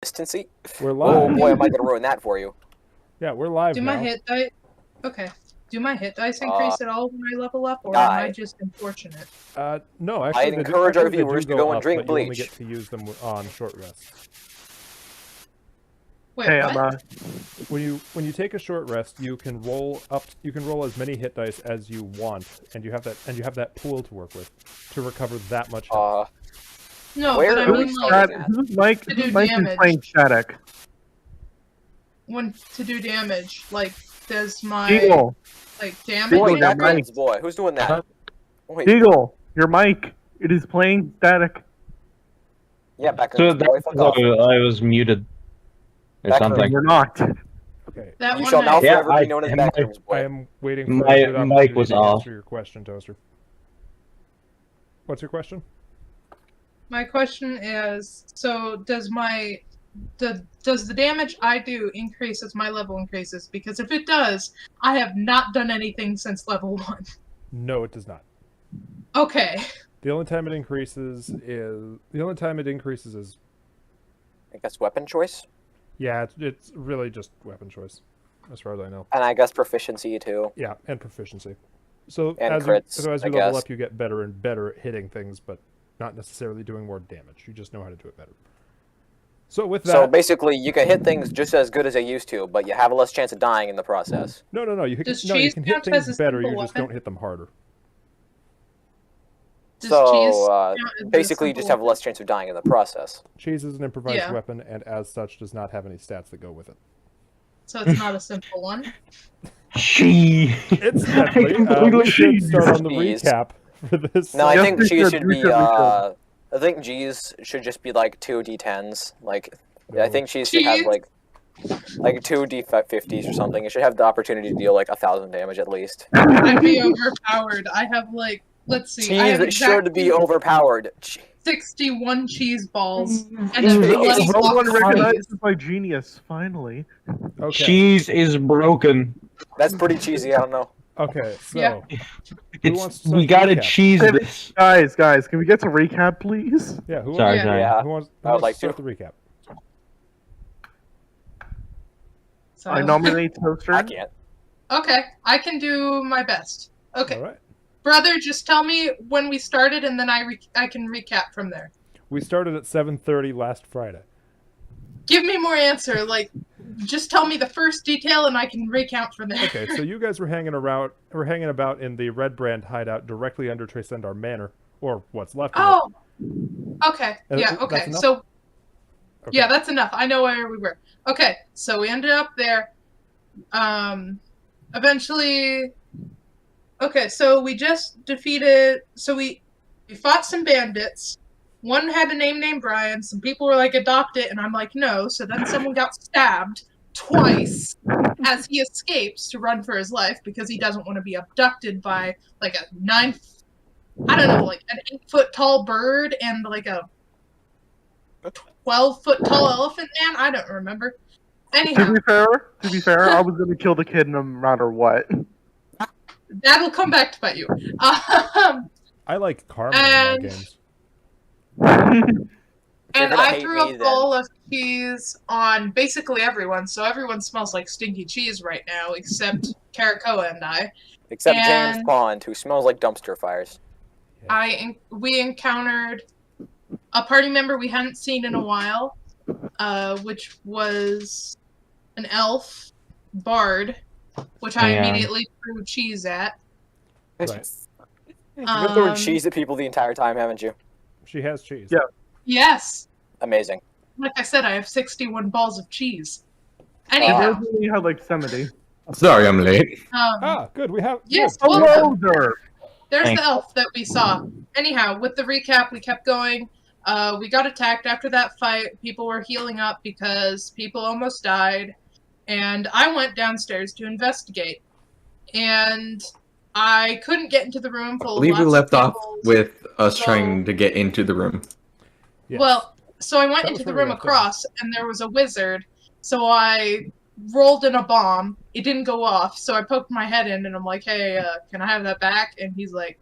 Consistency? We're Oh live. boy, am I gonna ruin that for you. Yeah, we're live Do now. my hit dice? Okay. Do my hit dice increase at all when I level up, or am I just unfortunate? No, actually, I'd encourage our viewers to go and drink but you only bleach. get to use them on short rests. Wait, Hey, what? When you take a short rest, you can roll up. You can roll as many hit dice as you want, and you have that pool to work with to recover that much health. No, where but I are we mean, starting like, at? Who's Mike? To do Who's Mike is damage. playing static? when to do damage, like, does my Eagle, damage Boy, Eagle, that increase? guns, boy. Who's doing that? Wait, Eagle, your mic. It is playing static. yeah, back So in boy, fuck off. I was muted or Back something. You're not. Okay. That You one shall now night. Yeah, forever be known as I- Backrooms I boy. am waiting for My a good mic opportunity was to off. answer your question, Toaster. What's your question? My question is, so does the damage I do increase as my level increases? Because if it does, I have not done anything since level 1. No, it does not. Okay. The only time it increases is I guess weapon choice, yeah. It's really just weapon choice, as far as I know. and I guess proficiency too. Yeah, and proficiency. So And as crits, you I level guess. up, you get better and better at hitting things, but not necessarily doing more damage. You just know how to do it better. So with that, So basically, you can hit things just as good as they used to, but you have a less chance of dying in the process. no, you can, Does you cheese can hit count as things a better. simple You just weapon? don't hit them harder. Does cheese So count as a basically, you simple just have weapon? less chance of dying in the process. Cheese is an improvised Yeah. weapon, and as such, does not have any stats that go with it. So it's not a simple one. She. Incidentally, we should start on the Cheese. recap for this. No, I Yes, think we G's should, should we be. should, we should. I think G's should just be like 2 D10s. Like, I think G's should have Cheese? like 2 D50s or something. It should have the opportunity to deal like 1,000 damage at least. I'd be overpowered. I have let's see. I have Cheese should be exactly overpowered. 61 cheese balls, and Cheese. then plus It's Someone cheese. recognizes my genius, finally. Okay. Cheese is broken. That's pretty cheesy. I don't know. Okay. So Yeah. Who wants to We start gotta the recap? cheese this. Guys, can we get to recap, please? yeah. Who Sorry, wants, sorry. Yeah. who wants, who I would wants like to start to. the recap? So, I nominate Toaster. I can't. okay, I can do my best. Okay, All right. brother, just tell me when we started, and then I can recap from there. We started at 7:30 last Friday. Give me more answer. Just tell me the first detail, and I can recount from there. Okay, so you guys were hanging about in the Red Brand hideout directly under Tresendar Manor, or what's left of Oh, okay. it. Yeah, That's okay. enough? So, Okay. yeah, that's enough. I know where we were. Okay, so we ended up there. Eventually, okay, so we just defeated. So we fought some bandits. One had a name named Brian. Some people were like, adopt it, and I'm like, no. So then someone got stabbed twice as he escapes to run for his life because he doesn't want to be abducted by like a an 8-foot tall bird and like a 12-foot tall elephant man. I don't remember. Anyhow, To be fair, I was gonna kill the kid no matter what. that'll come back to bite you. I like karma in my And- games. And gonna I hate threw me a then. bowl of cheese on basically everyone, so everyone smells like stinky cheese right now, except Karakoa and I. Except James And- Pond, who smells like dumpster fires. We encountered a party member we hadn't seen in a while, which was an elf bard, which I Yeah. immediately threw cheese at. Right. You've been throwing Um, cheese at people the entire time, haven't you? She has cheese. Yeah. Yes, Amazing. like I said, I have 61 balls of cheese. I Anyhow, only had like 70. Sorry, I'm late. Ah, good. We have. yes, good. welcome. Hello there. There's Thanks. the elf that we saw. Anyhow, with the recap, we kept going. We got attacked after that fight. People were healing up because people almost died. And I went downstairs to investigate. And I couldn't get into the room I full believe of we lots left of off tables. with us So- trying to get into the room. Yes. Well, so I went That into was the where we room left off. across, and there was a wizard. So I rolled in a bomb. It didn't go off, so I poked my head in, and I'm like, "Hey, can I have that back?" And he's like,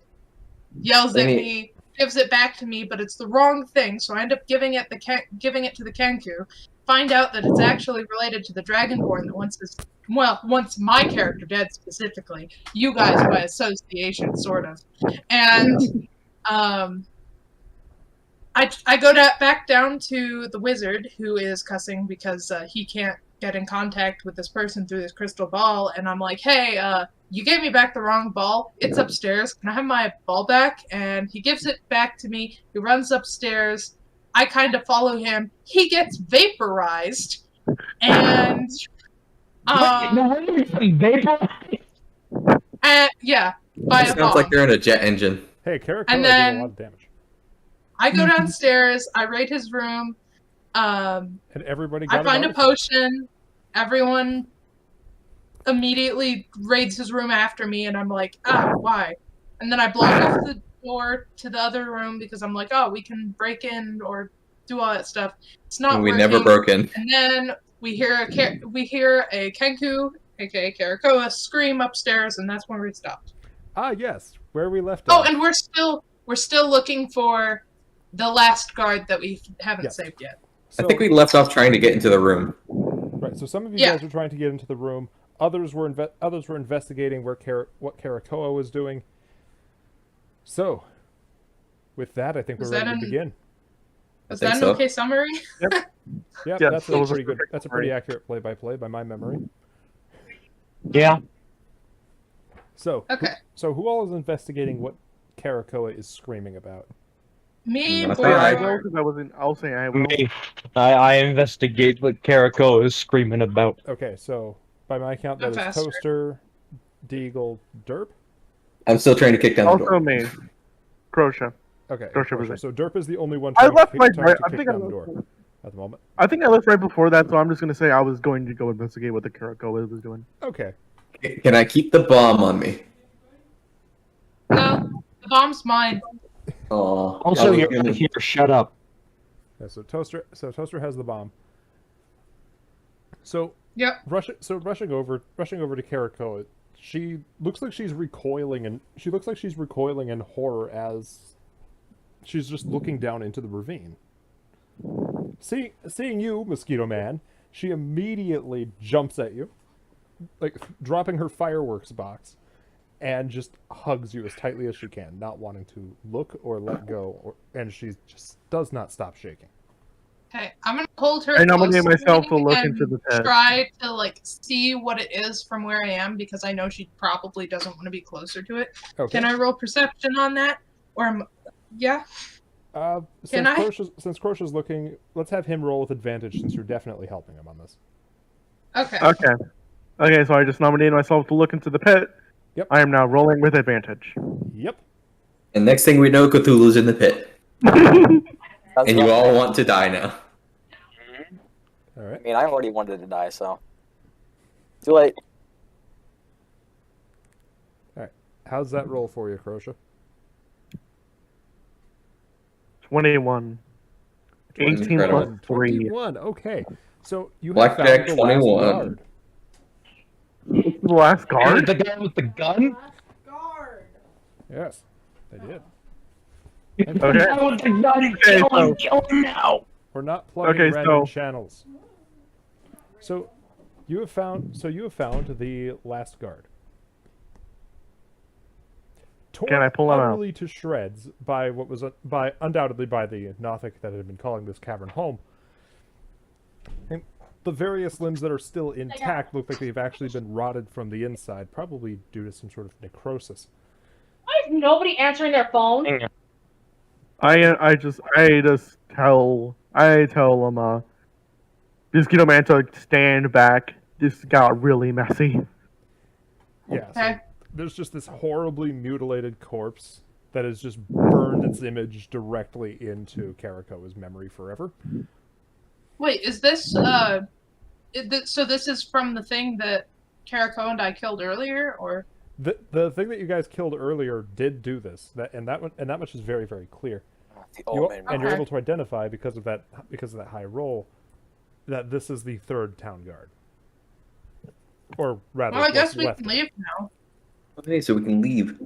yells at me, gives it back to me, but it's the wrong thing. So I end up giving it to the Kenku. find out that it's actually related to the Dragonborn that once my character dead specifically, you guys by association, sort of. And I go back down to the wizard, who is cussing because he can't get in contact with this person through this crystal ball, and I'm like, hey, you gave me back the wrong ball. It's upstairs. Can I have my ball back? And he gives it back to me. He runs upstairs. I kind of follow him. He gets vaporized, and yeah, by It a sounds bomb. like they're in a jet engine. Hey, Caracoa And did a then- lot of damage. I go downstairs. I raid his room. And everybody got I find a an artifact. potion. Everyone immediately raids his room after me, and I'm like, why? And then I block off the door to the other room because I'm like, oh, we can break in or do all that stuff. It's not We working. never broke in. And then we hear a Kenku, aka Karakoa, scream upstairs, and that's when we stopped. Ah, yes, where we left Oh, off. and we're still looking for the last guard that we haven't Yes. saved yet. So, I think we left off trying to get into the room. right. So some of you Yeah. guys were trying to get into the room. Others were investigating what Karakoa was doing. So, with that, I think Was we're that ready to an- begin. Was think that an so. okay summary? Yep, Yes, that's that a was a pretty good. perfect That's a pretty summary. accurate play-by-play by my memory. Yeah. So, Okay. so who all is investigating what Karakoa is screaming about? Me, Not Oh, yeah, I bad. will, Blur. because I wasn't. I'll say I will. Me. I investigate what Caraco is screaming about. Okay, so by my count, that I'm is faster. Toaster, Deagle, Derp. I'm still trying to kick down the Also door. me. Croatia. Okay, Croatia was Croatia. it. So Derp is the only one I trying left to my. kick, trying to I kick think I down the left. door at the moment. I think I left right before that, so I'm just gonna say I was going to go investigate what the Karakoa was doing. Okay, Can I keep the bomb on me? No, the bomb's mine. Oh. Also, you're not here. Shut up. yeah, so Toaster has the bomb. So Yep. rushing over to Karakoa, she looks like she's recoiling in horror as she's just looking down into the ravine. Seeing you, Mosquito Man, she immediately jumps at you, like dropping her fireworks box, and just hugs you as tightly as she can, not wanting to look or let go, and she just does not stop shaking. Okay, I'm gonna hold her. I nominate close myself me to look and into the pit. Try to see what it is from where I am because I know she probably doesn't want to be closer to it. Okay. Can I roll perception on that? Yeah. Since I? Crocia's looking, let's have him roll with advantage since you're definitely helping him on this. Okay. Okay. Okay, so I just nominated myself to look into the pit. Yep. I am now rolling with advantage. Yep. And next thing we know, Cthulhu's in the pit. That's And you rough. all want to die now. All I right. mean, I already wanted to die, so too late. How's that roll for you, Crocia? 21. 18 Incredible. plus 3. 21. Okay. So you have Blackjack found the last 21. guard. The last guard? The guy with the gun? Yes, they did. Okay. The guy with the gun! Okay, Kill him now! We're not plugging Okay, random so- channels. So you have found the last guard. Torn Can I pull him out? utterly to shreds by undoubtedly by the Nothic that had been calling this cavern home. And the various limbs that are still intact look like they've actually been rotted from the inside, probably due to some sort of necrosis. Why is nobody answering their phone? I tell him, Mosquito Man to stand back. This got really messy. Yeah, so Okay. there's just this horribly mutilated corpse that has just burned its image directly into Karakoa's memory forever. Wait, is this so this is from the thing that Karako and I killed earlier, or? The thing that you guys killed earlier did do this, and that much is very, very clear. The You, omen. and you're Okay. able to identify because of that high roll that this is the third town guard, or rather, Well, I guess what's we left can of it. leave now. Okay, so we can leave.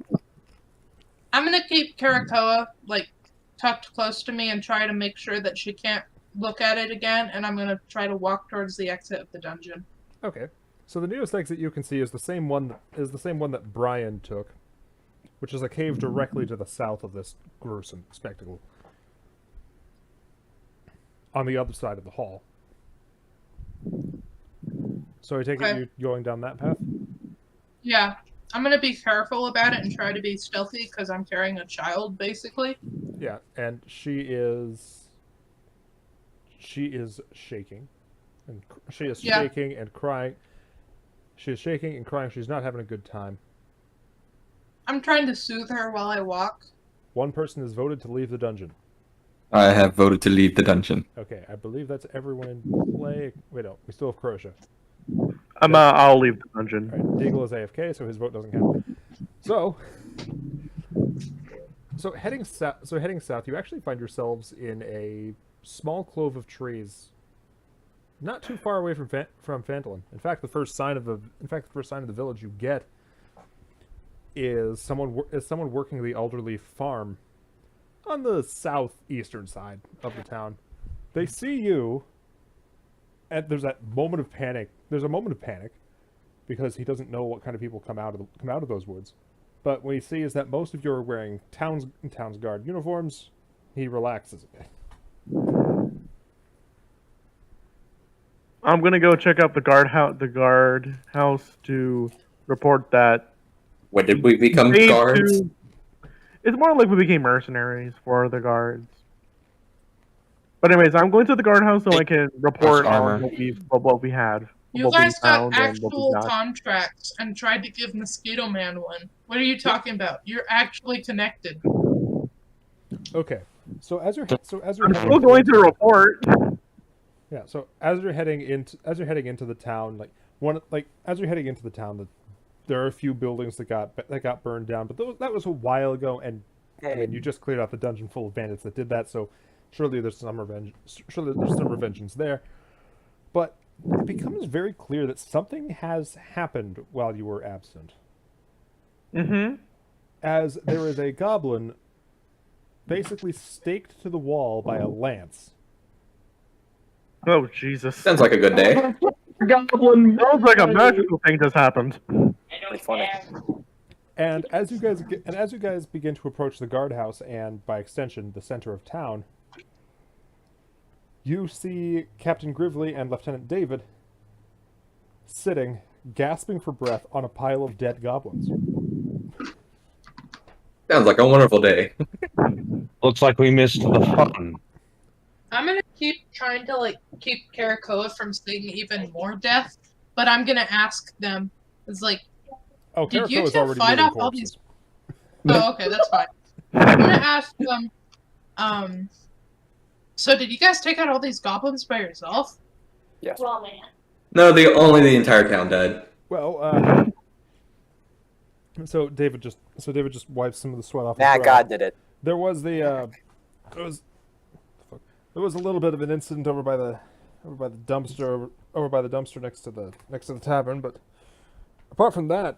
I'm gonna keep Karakoa tucked close to me and try to make sure that she can't look at it again, and I'm gonna try to walk towards the exit of the dungeon. Okay. So the nearest exit you can see is the same one that Brian took, which is a cave directly to the south of this gruesome spectacle. On the other side of the hall. So I take it you're going down that path? Yeah, I'm gonna be careful about it and try to be stealthy because I'm carrying a child, basically. Yeah, and she is shaking, and she is shaking and crying. She is shaking and crying. She's not having a good time. I'm trying to soothe her while I walk. One person is voted to leave the dungeon. I have voted to leave the dungeon. Okay, I believe that's everyone in play. Wait, no, we still have Croatia. I'll leave the dungeon. All right, Deagle is AFK, so his vote doesn't count. So heading south, you actually find yourselves in a small clove of trees, not too far away from Phantom. In fact, the first sign of the village you get is someone working the Alderleaf farm on the southeastern side of the town. They see you, and there's that moment of panic. There's a moment of panic because he doesn't know what kind of people come out of those woods. But what he sees is that most of you are wearing town's guard uniforms. He relaxes a bit. I'm gonna go check out the guard house to report that. When did we become guards? It's more like we became mercenaries for the guards. But anyways, I'm going to the guardhouse so I can report on what we had. You guys got actual contracts and tried to give Mosquito Man one. What are you talking about? You're actually connected. Okay, so as you're I'm still going to report. Yeah, so as you're heading into the town, there are a few buildings that got burned down, but that was a while ago, and I mean, you just cleared out the dungeon full of bandits that did that, so surely there's some revengeance there. But it becomes very clear that something has happened while you were absent. Mm-hmm. As there is a goblin basically staked to the wall by a lance. Oh, Jesus. Sounds like a good day. Goblin. Sounds like a magical thing just happened. Pretty funny. And as you guys begin to approach the guardhouse and, by extension, the center of town, you see Captain Grively and Lieutenant David sitting, gasping for breath, on a pile of dead goblins. Sounds like a wonderful day. Looks like we missed the fun. I'm gonna keep trying to keep Karakoa from seeing even more death, but I'm gonna ask them. It's like, Oh, did you Karakoa's two already fight moving off all corpses. these? Oh, okay, that's fine. I'm gonna ask them. So did you guys take out all these goblins by yourself? Yes. Well, man. No, only the entire town died. Well, so David just wipes some of the sweat off. Nah, his brow. God did it. There was there was a little bit of an incident over by the dumpster next to the tavern, but apart from that,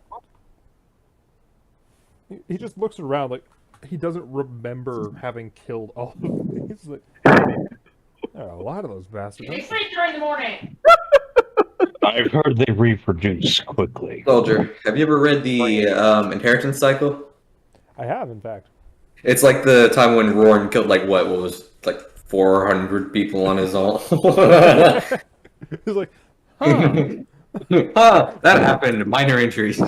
he just looks around like he doesn't remember having killed all of them. He's like, there are a lot of those bastards. It's 3:30 in the morning. I've heard they reproduce quickly. Soldier, have you ever read the inheritance cycle? I have, in fact. It's like the time when Rorn killed what was 400 people on his own. He's like, huh. That happened. Minor injuries.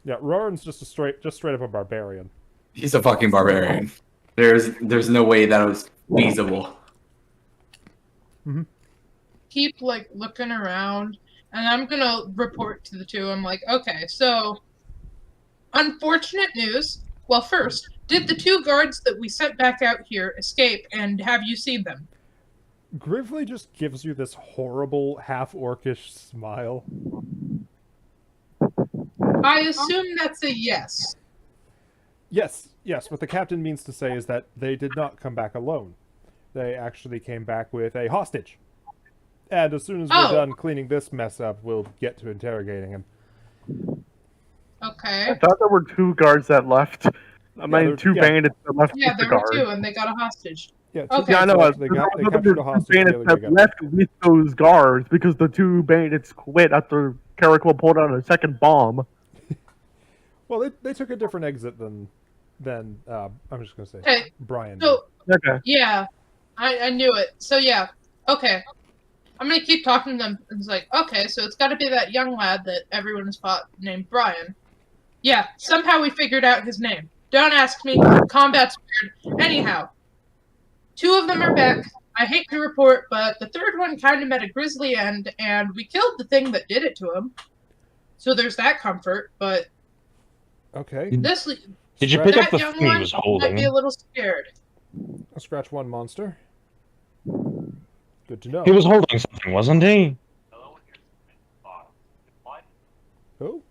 Yeah, Roran's just straight up a barbarian. He's a fucking barbarian. There's no way that was feasible. Keep looking around, and I'm gonna report to the two. I'm like, okay, so unfortunate news. Well, first, did the two guards that we sent back out here escape, and have you seen them? Grively just gives you this horrible half-orcish smile. I assume that's a yes. Yes, what the captain means to say is that they did not come back alone. They actually came back with a hostage. And as soon as we're done cleaning this mess up, we'll get to interrogating him. Okay. I thought there were two guards that left. I mean, two yeah. bandits that left Yeah, with the there were guard. two, and they got a hostage. Yeah, Okay. Yeah, I know. They captured a hostage. The Bandits other guy that got left with those guards because the two bandits quit after Carrico pulled out a second bomb. Well, they took a different exit than I'm just gonna say Okay, Brian. so Okay. yeah, I knew it. So yeah, okay. I'm gonna keep talking to them. It's like, okay, so it's got to be that young lad that everyone has fought named Brian. Yeah, somehow we figured out his name. Don't ask me. Combat's weird. Anyhow, two of them are back. I hate to report, but the third one kind of met a grisly end, and we killed the thing that did it to him. So there's that comfort, but Okay. this Did you pick up that the young thing he one was might holding? be a little scared. I'll scratch one monster. Good to know. He was holding something, wasn't he? Who?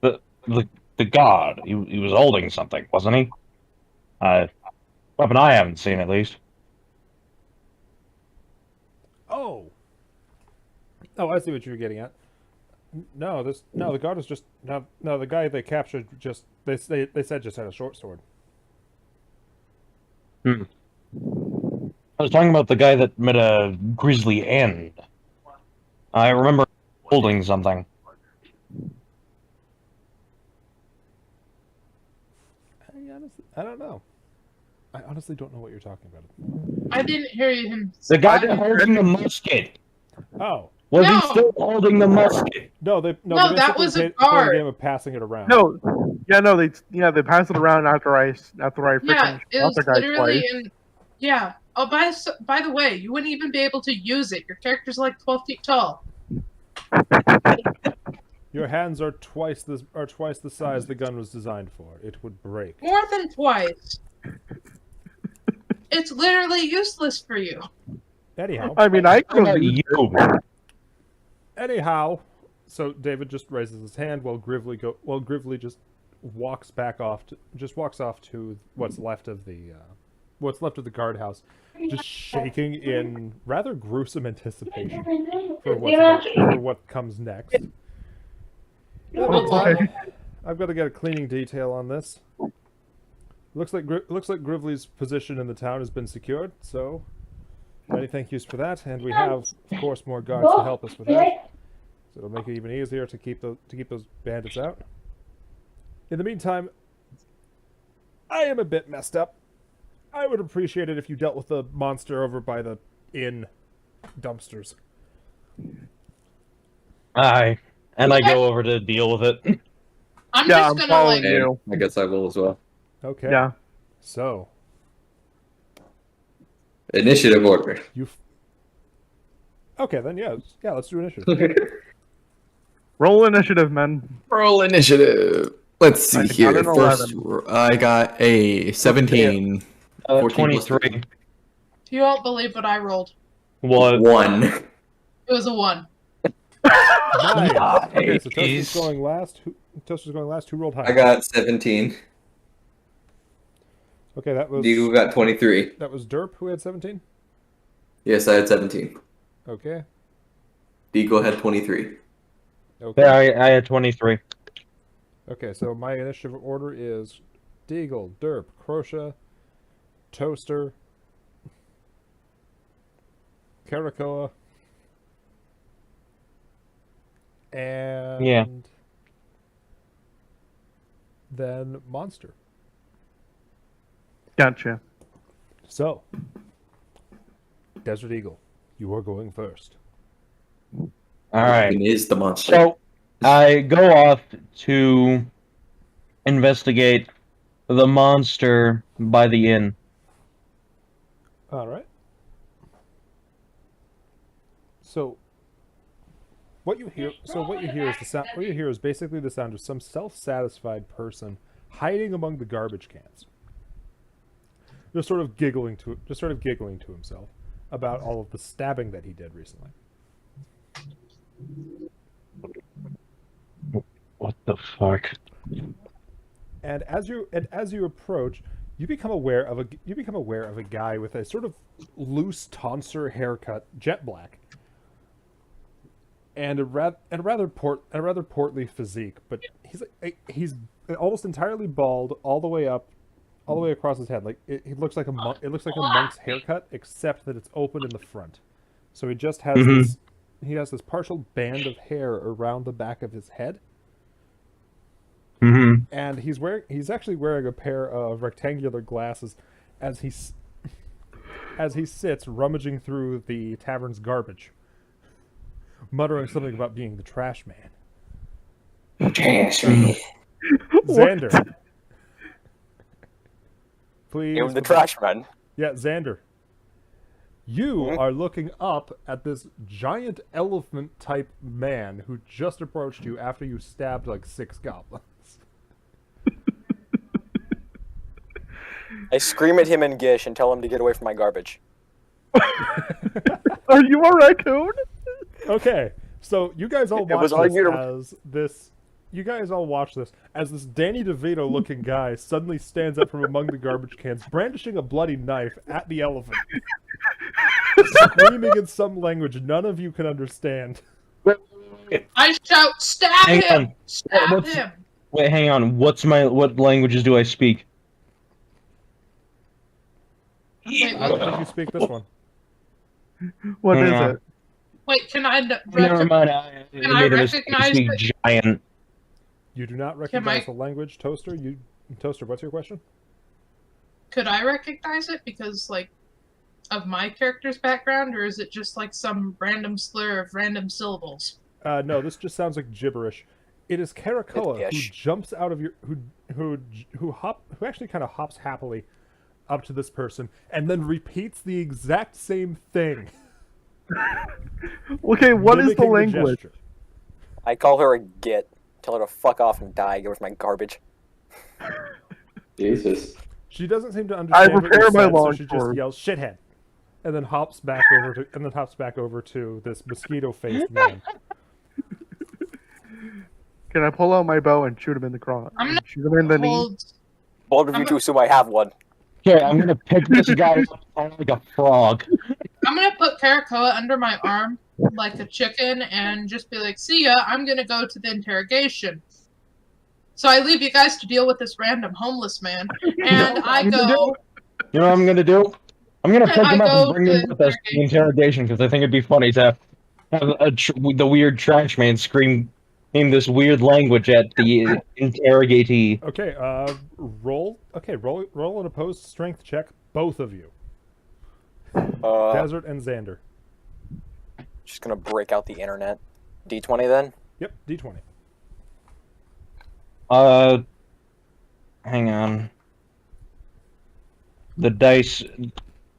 The god. He was holding something, wasn't he? Weapon I haven't seen, at least. Oh, I see what you were getting at. No, the guard is just no. The guy they captured just they said just had a short sword. I was talking about the guy that met a grisly end. I remember holding something. I don't know. I honestly don't know what you're talking about. I didn't hear him. The guy say- holding the musket. Oh Was No. he still holding the musket? no, they No, they that basically was a played a guard. game of passing it around. No, they pass it around after I Yeah, freaking it shot was the guy literally twice. in. Yeah. Oh, by the way, you wouldn't even be able to use it. Your character's like 12 feet tall. Your hands are twice the size the gun was designed for. It would break. More than twice. It's literally useless for you. Anyhow, I mean, I How about could use you? anyhow, so David just raises his hand while Gravely just walks off to what's left of the guardhouse, just shaking in rather gruesome anticipation for what comes next. Okay. I've got to get a cleaning detail on this. Looks like Gravely's position in the town has been secured, so many thank yous for that, and we have, of course, more guards to help us with that. So it'll make it even easier to keep those bandits out. In the meantime, I am a bit messed up. I would appreciate it if you dealt with the monster over by the inn dumpsters. Aye. And I go over to deal with it. I'm Yeah, just I'm gonna following like. you. I guess I will as well. Okay. Yeah. So Initiative order. Okay, then yeah, let's do initiative. Roll initiative, men. Roll initiative. Let's see I got here. an First, 11. I got a 17. 14 plus 23. You won't believe what I rolled. What? 1. It was a 1. Nice. Okay, so Toaster's Nice. going last. Who rolled high? I got 17. Okay, that was You got 23. Derp who had 17. Yes, I had 17. Okay. Deagle had 23. Okay. Yeah, I had 23. Okay, so my initiative order is Deagle, Derp, Crosha, Toaster, Karakoa, and Yeah. then Monster. Gotcha. So, Desert Eagle, you are going first. Alright. It is the monster. So, I go off to investigate the monster by the inn. All right. So, what you hear is the sound. What you hear is basically the sound of some self-satisfied person hiding among the garbage cans, just sort of giggling to himself about all of the stabbing that he did recently. What the fuck? And as you approach, you become aware of a guy with a sort of loose tonsure haircut, jet black, and a rather portly physique, but he's almost entirely bald all the way across his head. Like it looks like a monk. It looks like a monk's haircut, except that it's open in the front. So he just has this. He has this partial band of hair around the back of his head. And he's actually wearing a pair of rectangular glasses as he sits rummaging through the tavern's garbage, muttering something about being the trash man. Trash man. Xander. Please. You're the trash man. Yeah, Xander. You are looking up at this giant elephant-type man who just approached you after you stabbed like 6 goblins. I scream at him in Gish and tell him to get away from my garbage. Are you a raccoon? Okay, so you guys all watch You guys all watch this as this Danny DeVito-looking guy suddenly stands up from among the garbage cans, brandishing a bloody knife at the elephant, screaming in some language none of you can understand. I shout, "Stab Hang him! on. Stab him!" Wait, hang on. What languages do I speak? Wait, I don't think you speak this one. What Hang is on. it? wait, can I? Never mind. I made a mistake. I recognize speak it? giant. You do not recognize the language, Toaster. Toaster, what's your question? Could I recognize it because, like, of my character's background, or is it just like some random slur of random syllables? No, this just sounds like gibberish. It is Karakoa who Ish. jumps out of your who actually kind of hops happily up to this person and then repeats the exact same thing. Okay, what is the mimicking language? I call her a git. Tell her to fuck off and die. Get with my garbage. Jesus. She doesn't seem to understand what you prepare my said, so she just longsword. yells "shithead," and then hops back over to this mosquito-faced man. Can I pull out my bow and shoot him in the crotch? I'm gonna Shoot him in the knee? Hold. Bold of you to assume I have one. Okay, I'm gonna pick this guy up like a frog. I'm gonna put Karakoa under my arm like a chicken and just be like, "See ya. I'm gonna go to the interrogation." So I leave you guys to deal with this random homeless man, and I go. You know what I'm gonna do? I'm gonna pick him up go and bring him to with us to the interrogation because I think it'd be funny to have the weird trash man scream in this weird language at the interrogatee. Okay, roll an opposed strength check, both of you. Desert and Xander. Just gonna break out the internet. D20 then. Yep, D20. Hang on. The dice.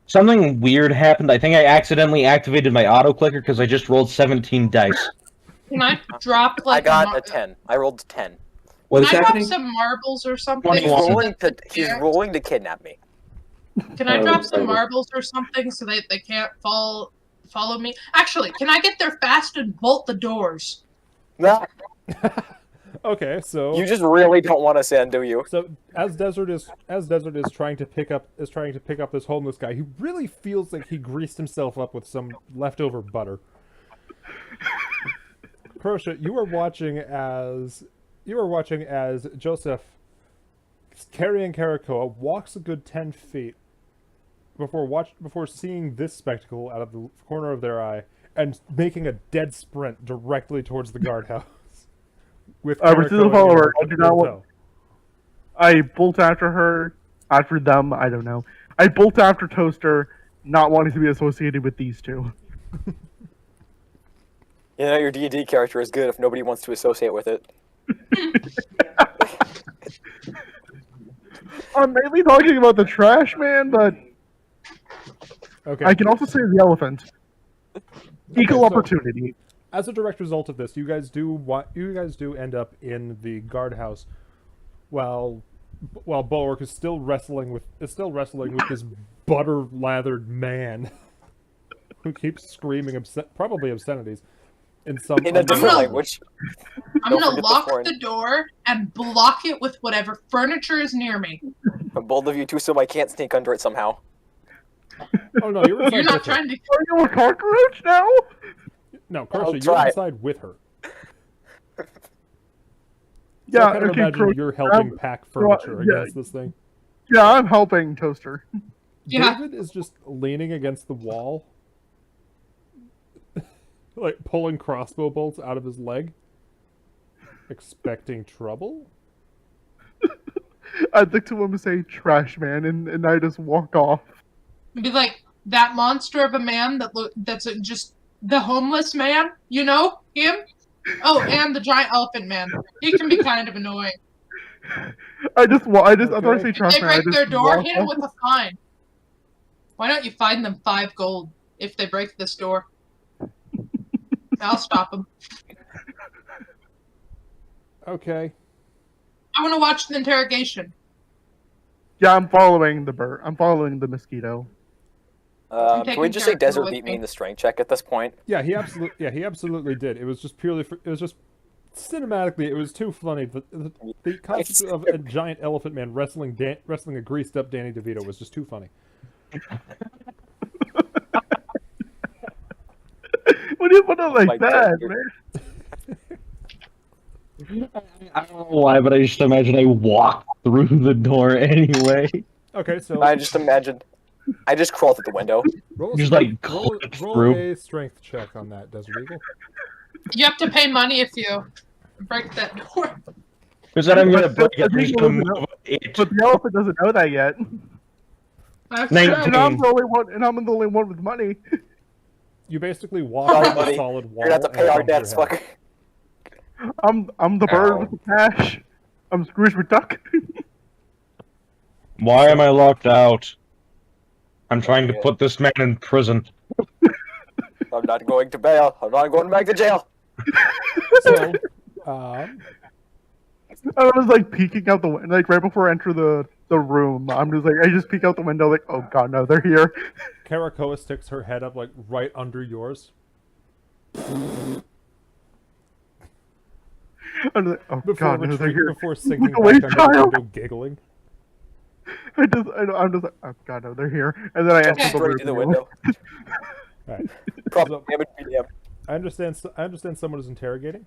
Something weird happened. I think I accidentally activated my auto clicker because I just rolled 17 dice. Can I drop like? I got a 10. I rolled 10. What is Can I drop happening? some marbles or something? 21. He's rolling to kidnap me. Can I drop some Oh. marbles or something so they can't follow me? Actually, can I get there fast and bolt the doors? No, Okay, so you just really don't want us in, do you? So as Desert is trying to pick up this homeless guy, he really feels like he greased himself up with some leftover butter. Crochet, you are watching as Joseph, carrying Karakoa, walks a good 10 feet before seeing this spectacle out of the corner of their eye and making a dead sprint directly towards the guardhouse. With I was still a Karakoa follower. I in do not want. tow. I bolt after her, after them. I don't know. I bolt after Toaster, not wanting to be associated with these two. You know, your D&D character is good if nobody wants to associate with it. I'm mainly talking about the trash man, but Okay. I can also say the elephant. Equal so- opportunity. As a direct result of this, you guys do end up in the guardhouse, while Bulwark is still wrestling with this butter lathered man who keeps screaming probably obscenities in some In a different gonna- language. I'm Don't gonna forget the lock foreign. the door and block it with whatever furniture is near me. But bold of you to assume I can't sneak under it somehow. Oh no, you're inside You're not with her. trying to. Are you a cockroach now? No, I'll Karsha, you're try. inside with her. So Yeah, I kind of okay, imagine you're helping pack furniture yeah. against this thing. Yeah, I'm helping Toaster. Yeah. David is just leaning against the wall, like pulling crossbow bolts out of his leg, expecting trouble. I'd like to him to say trash man, and I just walk off. Be like that monster of a man that's just the homeless man, you know him. Oh, and the giant elephant man. He can be kind of annoying. After I say Okay. trash They man, I break just their door, walk hit him off. with a fine. Why don't you fine them 5 gold if they break this door? I'll stop them. Okay. I want to watch the interrogation. Yeah, I'm following the bird. I'm following the mosquito. Can we taking just say character Desert with beat me me. in the strength check at this point? Yeah, he absolutely did. It was just purely it was just cinematically, it was too funny. The concept of a giant elephant man wrestling a greased up Danny DeVito was just too funny. What do you put it like Like that, that. man? I don't know why, but I just imagine I walk through the door anyway. Okay, so I just imagined. I just crawled through the window. roll a Just, strength, like, roll, click roll through. a strength check on that, Desert Eagle. You have to pay money if you break that door. Because then I'm gonna But break it. I'm just gonna move it. But the elephant doesn't know that yet. That's 19. true. And I'm the only one with money. You basically walk Sorry, up a buddy. solid wall. You're gonna have to and pay our bump your debts, head. fucker. I'm the bird with the cash. I'm Scrooge McDuck. Why am I locked out? I'm trying to put this man in prison. I'm not going to bail. I'm not going back to jail. So, I was like peeking out the window, like right before I enter the room. I just peek out the window, like, oh god, no, they're here. Karakoa sticks her head up like right under yours. I'm like, oh god, no, they're here. Before sinking Look away, back under the child. window, giggling. I'm just like, oh god, no, they're here. And then I Jump enter the straight to the room. window. Alright. Problem. Damn it, BDM. I understand someone is interrogating.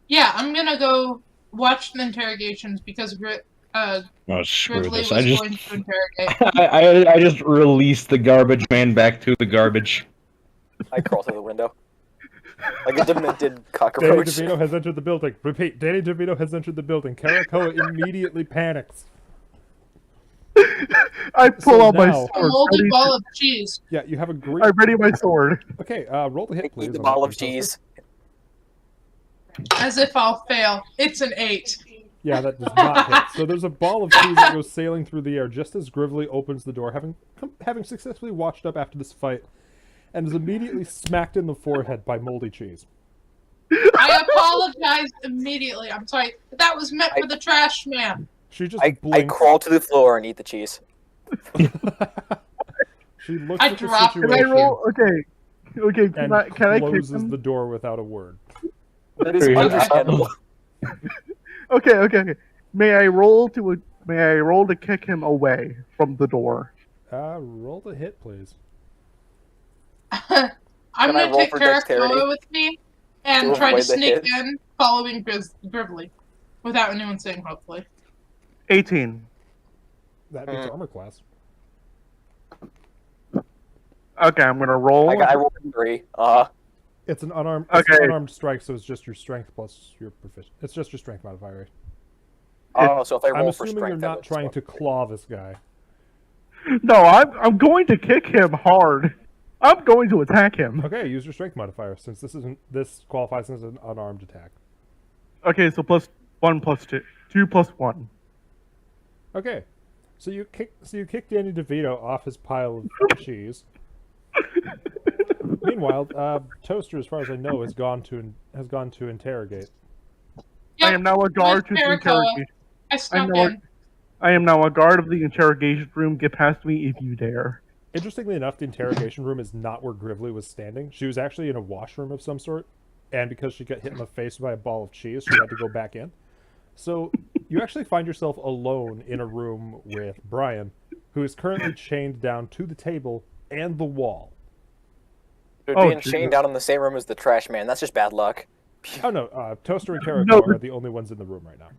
Yeah, I'm gonna go watch the interrogations because Oh, screw Gridley this. was going to interrogate. I just released the garbage man back to the garbage. I crawl through the window. Like a demented Danny cockroach. DeVito has entered the building. Repeat, Danny DeVito has entered the building. Karakoa immediately panics. I pull So out my now- A sword. moldy ball of cheese. Yeah, you have a great... I ready my sword. Okay, roll the hit, please. Eat the on ball that of one, cheese. As if I'll fail. It's an 8. Yeah, that does not hit. So there's a ball of cheese that goes sailing through the air just as Grively opens the door, having successfully washed up after this fight, and is immediately smacked in the forehead by moldy cheese. I apologize immediately. I'm sorry. That was meant for the trash man. She just I blinks. crawl to the floor and eat the cheese. She looks I at the dropped it. Can I situation roll? Okay, and can I kick closes him? the door without a word. That is understandable. Okay. May I roll to kick him away from the door? Roll the hit, please. I'm Can I gonna roll take for dexterity? Karakoa with me and To try to avoid the sneak hit? in following Grively. Without anyone seeing, hopefully. 18. That beats armor class. Okay, I'm gonna roll. I rolled a 3. It's an unarmed. Okay. It's an unarmed strike, so it's just your strength plus your proficiency. It's just your strength modifier. Oh, so if I I'm roll for assuming strength, you're that not would trying to swap. claw this guy. No, I'm going to kick him hard. I'm going to attack him. Okay, use your strength modifier since this qualifies as an unarmed attack. Okay, so +1 +2, 2 + 1. Okay, so you kick Danny DeVito off his pile of cheese. Meanwhile, Toaster, as far as I know, has gone to interrogate. Yep, I am now a guard to with the Karakoa. interrogation. I snuck now- in. I am now a guard of the interrogation room. Get past me if you dare. Interestingly enough, the interrogation room is not where Grively was standing. She was actually in a washroom of some sort, and because she got hit in the face by a ball of cheese, she had to go back in. So you actually find yourself alone in a room with Brian, who is currently chained down to the table and the wall. Dude, Oh, being Jesus. chained out in the same room as the trash man, that's just bad luck. Oh no, Toaster and Caraco No, are the only ones in the room right now.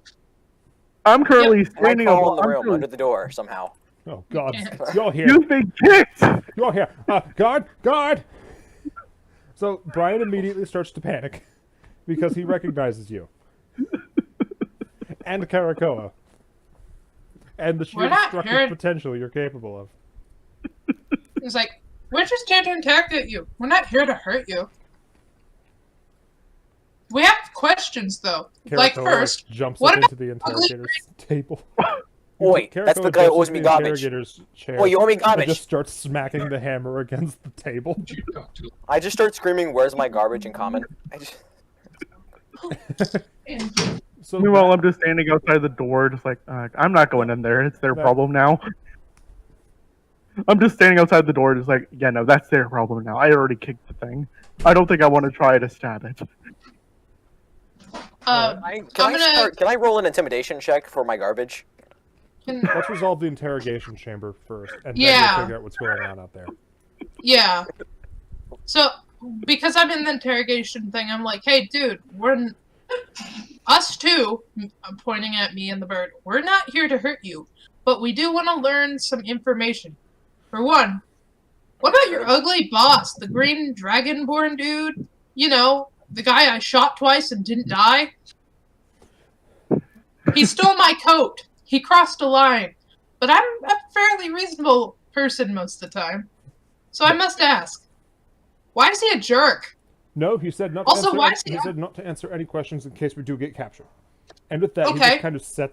I'm currently Can I standing crawl in the I'm room currently- under the door somehow? Oh God, can't. you're here. You've been kicked! You're here. Guard! So Brian immediately starts to panic because he recognizes you. And Caracoa. And the sheer We're not destructive here- potential you're capable of. He's like, we're just here to interrogate you. We're not here to hurt you. We have questions, though. Like, Caracoa first, jumps what up into the interrogator's table. Oh, wait, that's the Caracoa guy who jumps owes into me the garbage. interrogator's chair Oh, you owe me and garbage. just starts smacking the hammer against the table. I just start screaming, "Where's my garbage?" in common. I just... So Meanwhile, that- I'm just standing outside the door, just like, I'm not going in there. It's their That- problem now. I'm just standing outside the door, just like, yeah, no, that's their problem now. I already kicked the thing. I don't think I want to try to stab it. Can I roll an intimidation check for my garbage? let's resolve the interrogation chamber first, and then Yeah. we'll figure out what's going on out there. Yeah. So, because I'm in the interrogation thing, I'm like, hey, dude, us two, I'm pointing at me and the bird, we're not here to hurt you, but we do want to learn some information. For one, what about your ugly boss, the green dragonborn dude? You know, the guy I shot twice and didn't die? He stole my coat. He crossed a line. But I'm a fairly reasonable person most of the time. So I must ask, why is he a jerk? No, he said not. Also, to why answer, is he he- said not to answer any questions in case we do get captured. And with that, Okay.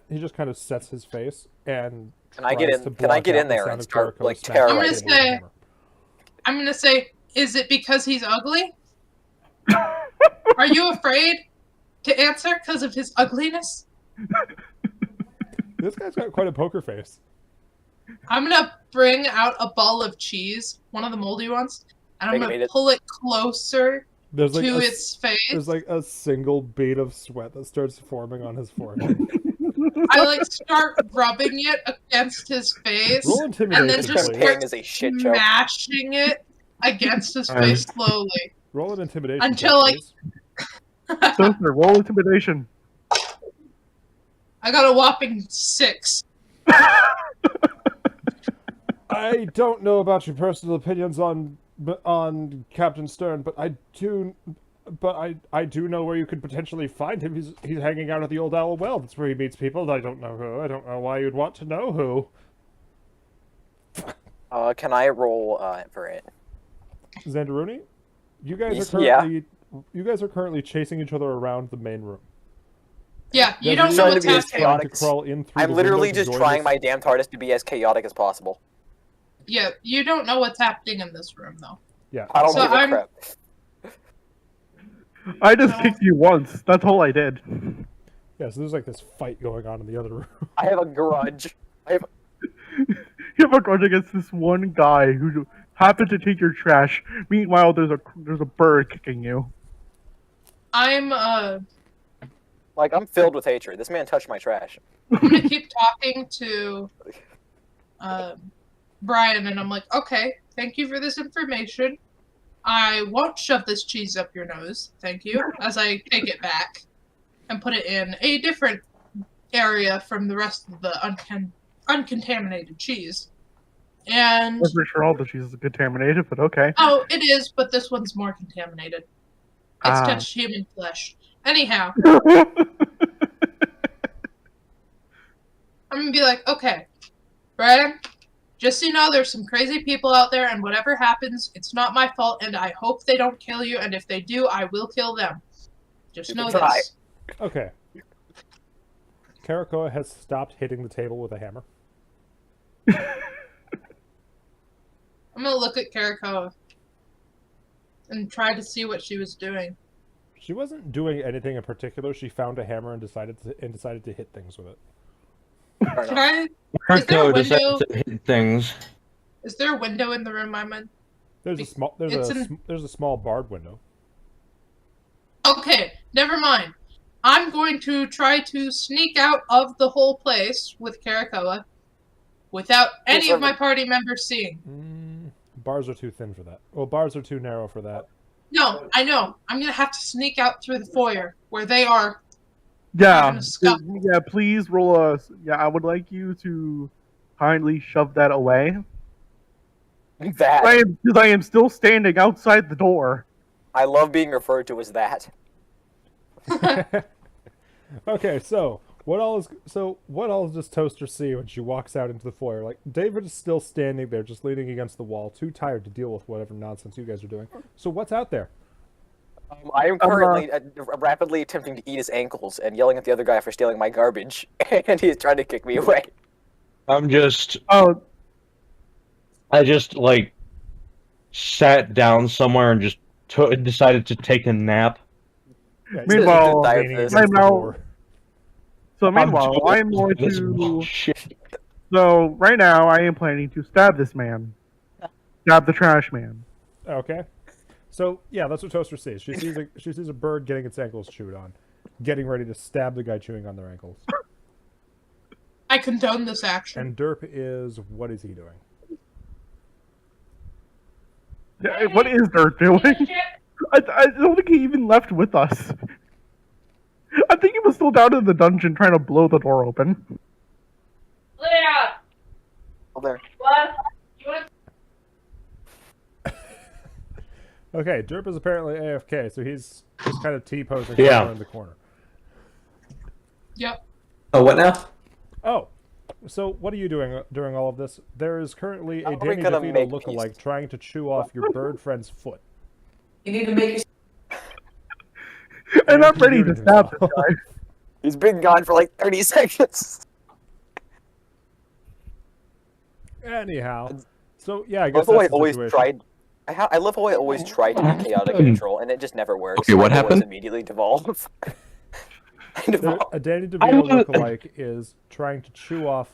he just kind of sets his face and. Can I get tries in? to Can I block get out in the there sound and of start Caracoa like smacking the terrorizing? table with a say- hammer. I'm gonna say, is it because he's ugly? Are you afraid to answer because of his ugliness? This guy's got quite a poker face. I'm gonna bring out a ball of cheese, one of the moldy ones, and I'm Make it gonna eat it. pull it closer There's like to a, its face. there's like a single bead of sweat that starts forming on his forehead. I like start rubbing it against his face, Roll and intimidation, then This just please. campaign is a shit show. smashing it against his face slowly. Roll an intimidation. Until, check, like- please. Toaster, roll intimidation. I got a whopping 6. I don't know about your personal opinions on Captain Stern, but I do know where you could potentially find him. He's hanging out at the Old Owl Well. That's where he meets people. I don't know who. I don't know why you'd want to know who. Can I roll for it? Zandaruni, you guys are Yeah. currently chasing each other around the main room. Yeah, you There's don't know a what's trying to be trying as happening. chaotic. to crawl in through I'm the literally window to just join trying this- my damned hardest to be as chaotic as possible. Yeah, you don't know what's happening in this room, though. Yeah. I don't So give a I'm- crap. I just kicked you once. That's all I did. Yeah, so there's like this fight going on in the other room. I have a grudge. You have a grudge against this one guy who happened to take your trash. Meanwhile, there's a bird kicking you. I'm I'm filled with hatred. This man touched my trash. I'm gonna keep talking to Brian, and I'm like, okay, thank you for this information. I won't shove this cheese up your nose, thank you, as I take it back and put it in a different area from the rest of the uncontaminated cheese. And I'm pretty sure all the cheese is contaminated, but okay. oh, it is, but this one's more contaminated. It's Ah. touched human flesh. Anyhow, I'm gonna be like, okay, Brian, just so you know, there's some crazy people out there, and whatever happens, it's not my fault, and I hope they don't kill you, and if they do, I will kill them. Just You know can try. this. Okay. Caracoa has stopped hitting the table with a hammer. I'm gonna look at Caracoa and try to see what she was doing. She wasn't doing anything in particular. She found a hammer and decided to hit things with it. Fair Can enough. I? Is there a Caraco decided window? to hit things. Is there a window in the room I'm in? There's a small there's a small barred window. Okay, never mind. I'm going to try to sneak out of the whole place with Caracoa without any of my party members seeing. bars are too thin for that. Well, bars are too narrow for that. No, I know. I'm gonna have to sneak out through the foyer where they are. Yeah, Having a scuffle. yeah. Please roll a. Yeah, I would like you to kindly shove that away. That. Because I am still standing outside the door. I love being referred to as that. Okay, so what all does Toaster see when she walks out into the foyer? Like, David is still standing there, just leaning against the wall, too tired to deal with whatever nonsense you guys are doing. So what's out there? I am currently rapidly attempting to eat his ankles and yelling at the other guy for stealing my garbage, and he's trying to kick me away. I'm just. Oh, I just like sat down somewhere and just decided to take a nap. Yeah, Meanwhile, he's leaning against I'm the out. door. So meanwhile, I am going This to. bullshit. So right now, I am planning to stab this man. Stab the trash man. Okay. So yeah, that's what Toaster sees. She sees a bird getting its ankles chewed on, getting ready to stab the guy chewing on their ankles. I condone this action. And Derp is, what is he doing? Yeah, what is Dirt doing? I don't think he even left with us. I think he was still down in the dungeon trying to blow the door open. Leah, Oh, there. what? You want Okay, Derp is apparently AFK, so he's just kind of T-posing Yeah. in the corner. Yep. Oh, what now? Oh, so what are you doing during all of this? There is currently a How are we Danny gonna DeVito make lookalike peace? trying to chew off your bird friend's foot. You need to make And I'm he's ready to muted stab this himself. guy. He's been gone for like 30 seconds. Anyhow, so yeah, I I guess love how I that's the always situation. tried. I love how I always try to be chaotic and neutral, and it just never works. Okay, what I always happened? Immediately devolve. I There, devolve. a Danny DeVito lookalike is trying to chew off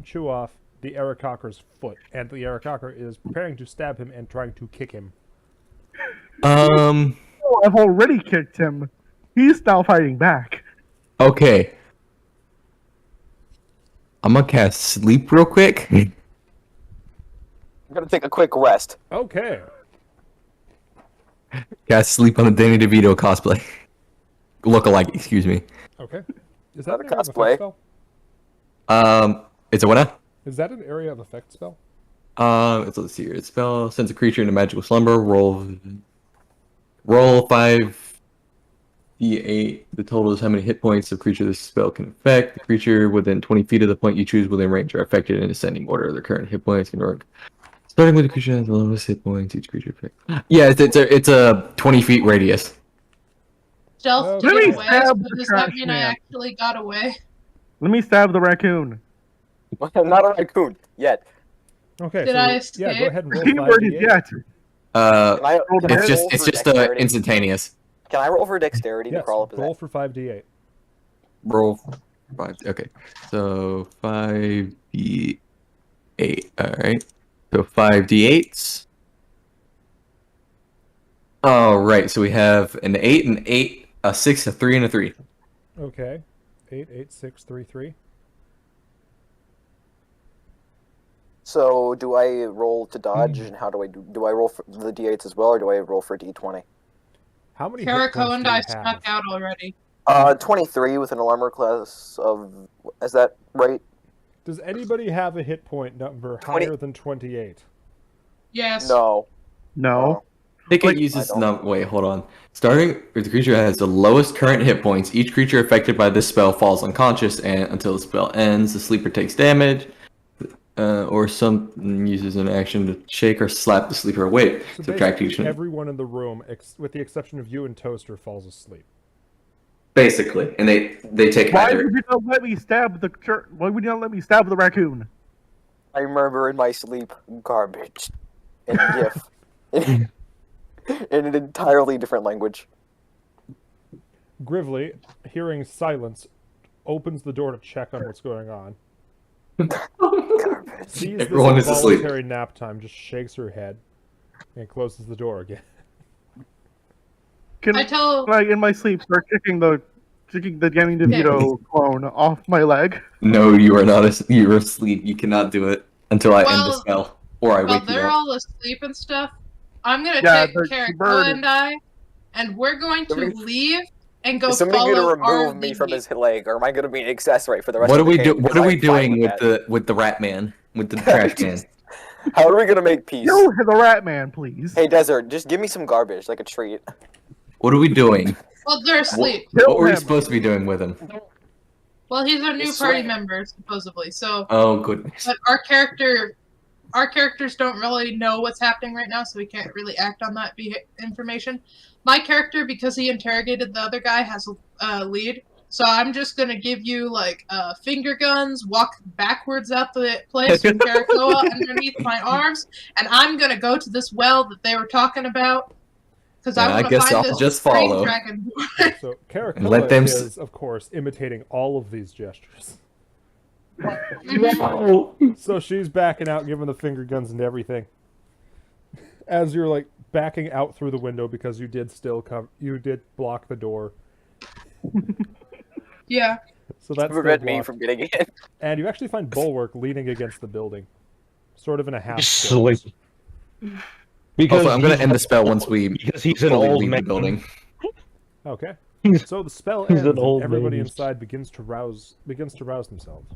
chew off the Eric Cocker's foot, and the Eric Cocker is preparing to stab him and trying to kick him. Oh, I've already kicked him. He's now fighting back. Okay. I'm gonna cast sleep real quick. I'm gonna take a quick rest. Okay. Cast sleep on the Danny DeVito cosplay. Look-alike, excuse me. Okay. Is Not that a an area of cosplay. effect spell? It's a what now? Is that an area of effect spell? Let's see here. It's spell sends a creature into magical slumber. Roll 5d8. The total is how many hit points the creature this spell can affect. The creature within 20 feet of the point you choose within range are affected in ascending order. Their current hit points can work. Starting with the creature has the lowest hit points each creature affects. Yeah, it's a 20 feet radius. Stealth to Let me get away. stab So the does that trash mean I man. actually got away? Let me stab the raccoon. I'm not a raccoon yet. Okay. Did so, I yeah, escape? go ahead and roll Where did 5d8. yet? Can I, Roll can I the roll It's for just dexterity? instantaneous. Can I roll for dexterity to Yes, crawl up his roll ass? for 5d8. Roll 5. Okay, so 5d8. All right, so 5d8s. All right, so we have an 8, an 8, a 6, a 3, and a 3. Okay. 8, 8, 6, 3, 3. So do I roll to dodge, and how do I do? Do I roll for the d8s as well, or do I roll for d20? How many hit Carico points and do you I have? snuck out already. 23 with an alarmor class of. Is that right? Does anybody have a hit point number 20. higher than 28? Yes. No. No. I think Like- it uses I don't. no. Wait, hold on. Starting with the creature has the lowest current hit points. Each creature affected by this spell falls unconscious, and until the spell ends, the sleeper takes damage, or some uses an action to shake or slap the sleeper awake. So Subtract basically, each. everyone in the room, with the exception of you and Toaster, falls asleep. Basically, and they take Why either. would you not let me stab the Why would you not let me stab the raccoon? I remember in my sleep garbage and GIF in an entirely different language. Gravely, hearing silence, opens the door to check on what's going on. Garbage. Sees Everyone this is asleep. involuntary nap time, just shakes her head, and closes the door again. Can I tell. I, in my sleep, start kicking the Danny DeVito clone off my leg? No, you are not. You are asleep. You cannot do it until I end the Well- spell, Or I While wake you they're up. all asleep and stuff, I'm gonna Yeah, take they're Karakoa burning. and I, and we're going to Somebody- leave and go Is somebody follow gonna our remove me from lead. his leg, or am I gonna be an accessory for the rest What are of the we game? What Because are I we am fine doing with that. the rat man, with the trash man? How are we gonna make peace? Kill the rat man, please. Hey, Desert, just give me some garbage, like a treat. What are we doing? Well, they're asleep. Kill What were we him. supposed to be doing with him? Well, he's our new Just party swing. member, supposedly. So, Oh goodness. but our characters don't really know what's happening right now, so we can't really act on that information. My character, because he interrogated the other guy, has a lead. So I'm just gonna give you like finger guns, walk backwards out the place with Karakoa underneath my arms, and I'm gonna go to this well that they were talking about because Yeah, I I want to guess find I'll this just green follow. dragon. So And let Karakoa them is, of course, imitating all of these gestures. No. So she's backing out, giving the finger guns and everything. As you're like backing out through the window because you did block the door. Yeah. So that's To prevent still me blocked. from getting in. And you actually find Bulwark leaning against the building, sort of in a half. Sleep. stance. Because Also, I'm gonna end the spell once we because he's an fully old leave man. the building. Okay. He's- So the spell he's ends, an and old everybody man. inside begins to rouse themselves.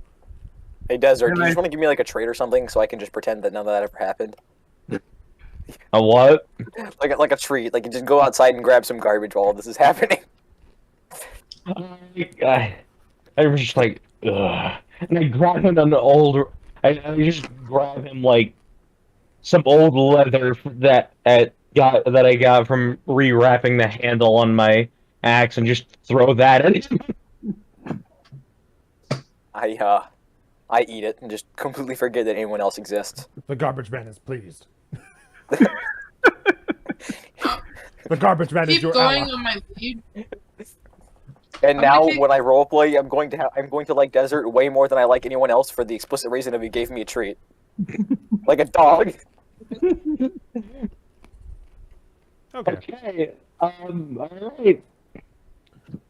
Hey, Desert, Can do you I- just want to give me like a treat or something so I can just pretend that none of that ever happened? A what? Like a treat, like you just go outside and grab some garbage while this is happening. I was just like, ugh. And I grab him an old. I just grab him like some old leather that I got from rewrapping the handle on my axe and just throw that at him. I eat it and just completely forget that anyone else exists. The garbage man is pleased. The garbage man is Keep your going ally. on my lead. And I'm now, gonna take- when I roleplay, I'm going to like Desert way more than I like anyone else for the explicit reason of he gave me a treat, like a dog. Okay. Okay. All right.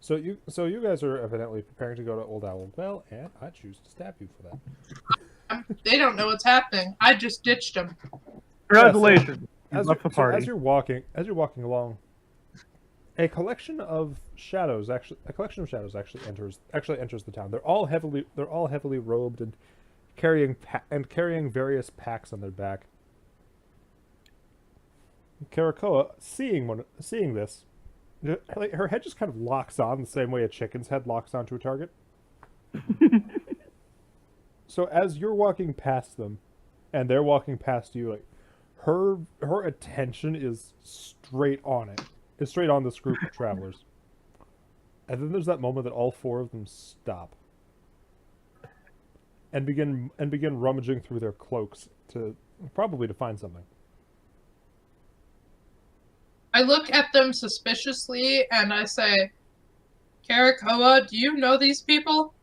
So you guys are evidently preparing to go to Old Owl Well, and I choose to stab you for that. They don't know what's happening. I just ditched them. Congratulations. You As left the party. as you're walking along, a collection of shadows actually enters the town. They're all heavily robed and carrying various packs on their back. Karakoa, seeing this, like, her head just kind of locks on the same way a chicken's head locks onto a target. So as you're walking past them, and they're walking past you, like her attention is straight on it. It's straight on this group of travelers. And then there's that moment that all four of them stop and begin rummaging through their cloaks to find something. I look at them suspiciously and I say, Karakoa, do you know these people?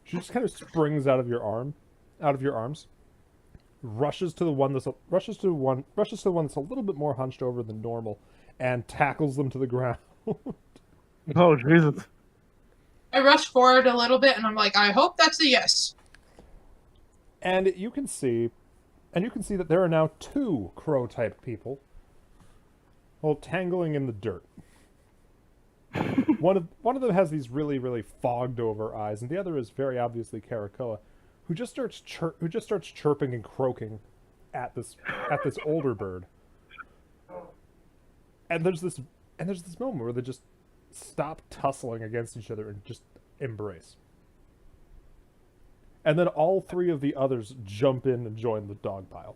She just kind of springs out of your arms, rushes to the one that's a little bit more hunched over than normal, and tackles them to the ground. Oh, Jesus. I rush forward a little bit and I'm like, I hope that's a yes. And you can see that there are now two crow-type people, all tangling in the dirt. One of them has these really, really fogged over eyes, and the other is very obviously Karakoa, who just starts chirping and croaking at this older bird. And there's this moment where they just stop tussling against each other and just embrace. And then all three of the others jump in and join the dog pile.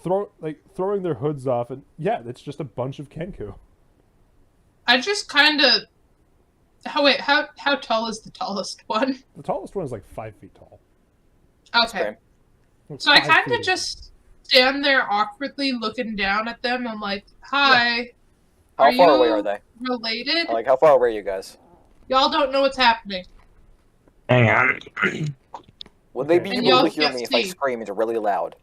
Throwing their hoods off, and yeah, it's just a bunch of Kenku. I just kind of... How tall is the tallest one? The tallest one is like 5 feet tall. Okay. fair. It's So I 5 kind feet. of just stand there awkwardly looking down at them. I'm like, hi, How Are far away you- are they? related? Like, how far away are you guys? Y'all don't know what's happening. Hang on. Would they Okay. be And able y'all to hear can't me if I see. screamed really loud?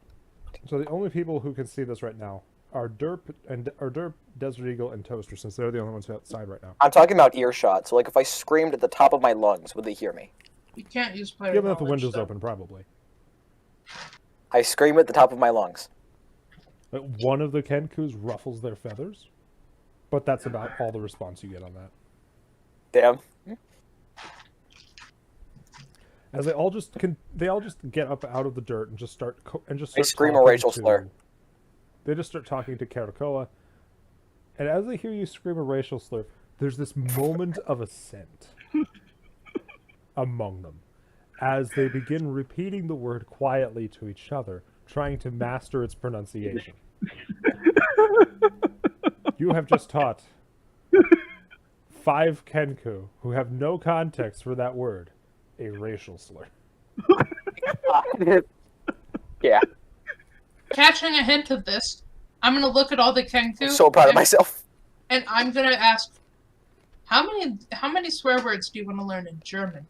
So the only people who can see this right now are Derp, Desert Eagle, and Toaster, since they're the only ones outside right now. I'm talking about earshot, so like if I screamed at the top of my lungs, would they hear me? You can't use player Given that the knowledge, window's so- open, probably. I scream at the top of my lungs. One of the Kenkus ruffles their feathers, but that's about all the response you get on that. Damn. As they all just get up out of the dirt and just start I scream a talking racial slur. They just start talking to Karakoa, and as they hear you scream a racial slur, there's this moment of assent among them, as they begin repeating the word quietly to each other, trying to master its pronunciation. You have just taught 5 Kenku who have no context for that word a racial slur. Yeah. Catching a hint of this, I'm gonna look at all the Kenku. I'm so proud of myself. And I'm gonna ask, how many swear words do you want to learn in German?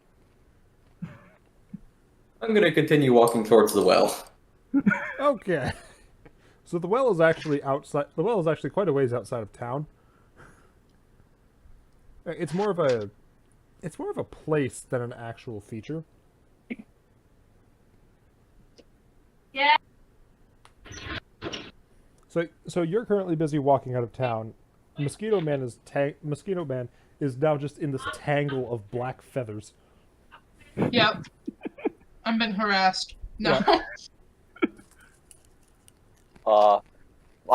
I'm gonna continue walking towards the well. Okay. So the well is actually outside. The well is actually quite a ways outside of town. It's more of a place than an actual feature. Yeah. So you're currently busy walking out of town. Mosquito Man is now just in this tangle of black feathers. Yep. I'm being harassed. No. I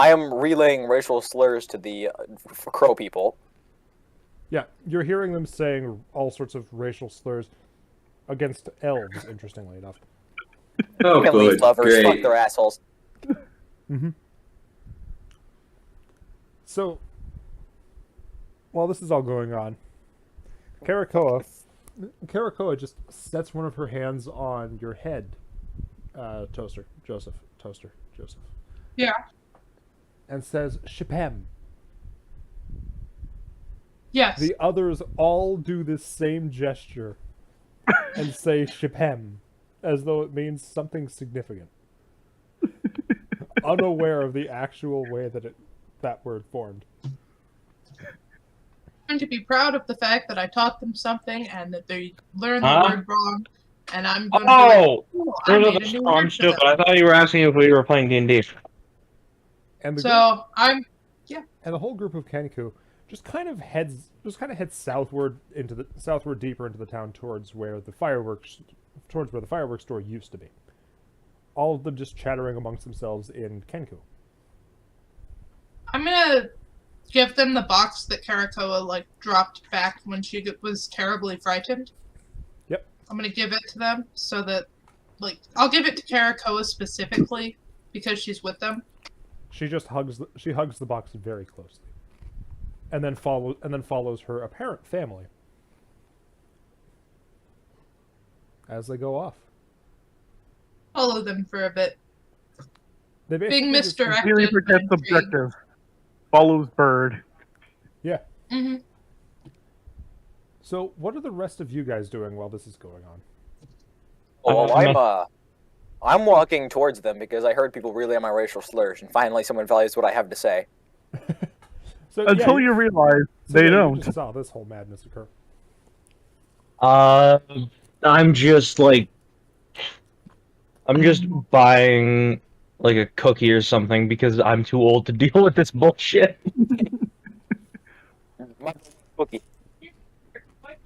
am relaying racial slurs to the crow people. Yeah, you're hearing them saying all sorts of racial slurs against elves, interestingly enough. Oh, And leaf good. lovers, fuck Great. their assholes. Mm-hmm. So, while this is all going on, Karakoa just sets one of her hands on your head, Joseph, Yeah. and says, Shipem. Yes. The others all do this same gesture and say Shipem, as though it means something significant. Unaware of the actual way that word formed. I'm going to be proud of the fact that I taught them something and that they learned the Huh? word wrong. And I'm going to be like, Oh! "Cool, I I'm made a new word for stupid. them." I thought you were asking if we were playing D&D. And the So I'm and the whole group of Kenku just kind of heads southward deeper into the town towards where the fireworks store used to be. All of them just chattering amongst themselves in Kenku. I'm gonna give them the box that Karakoa dropped back when she was terribly frightened. Yep. I'm gonna give it to them so that I'll give it to Karakoa specifically because she's with them. She hugs the box very closely, and then follows her apparent family as they go off. Follow them for a bit. They Being basically just- misdirected. Really forgets and intrigued. objective. Follows bird. Yeah. Mm-hmm. So, what are the rest of you guys doing while this is going on? Well, I'm walking towards them because I heard people relay my racial slurs, and finally someone values what I have to say. So, Until you realize they you don't. just saw this whole madness occur. I'm just buying like a cookie or something because I'm too old to deal with this bullshit. My cookie.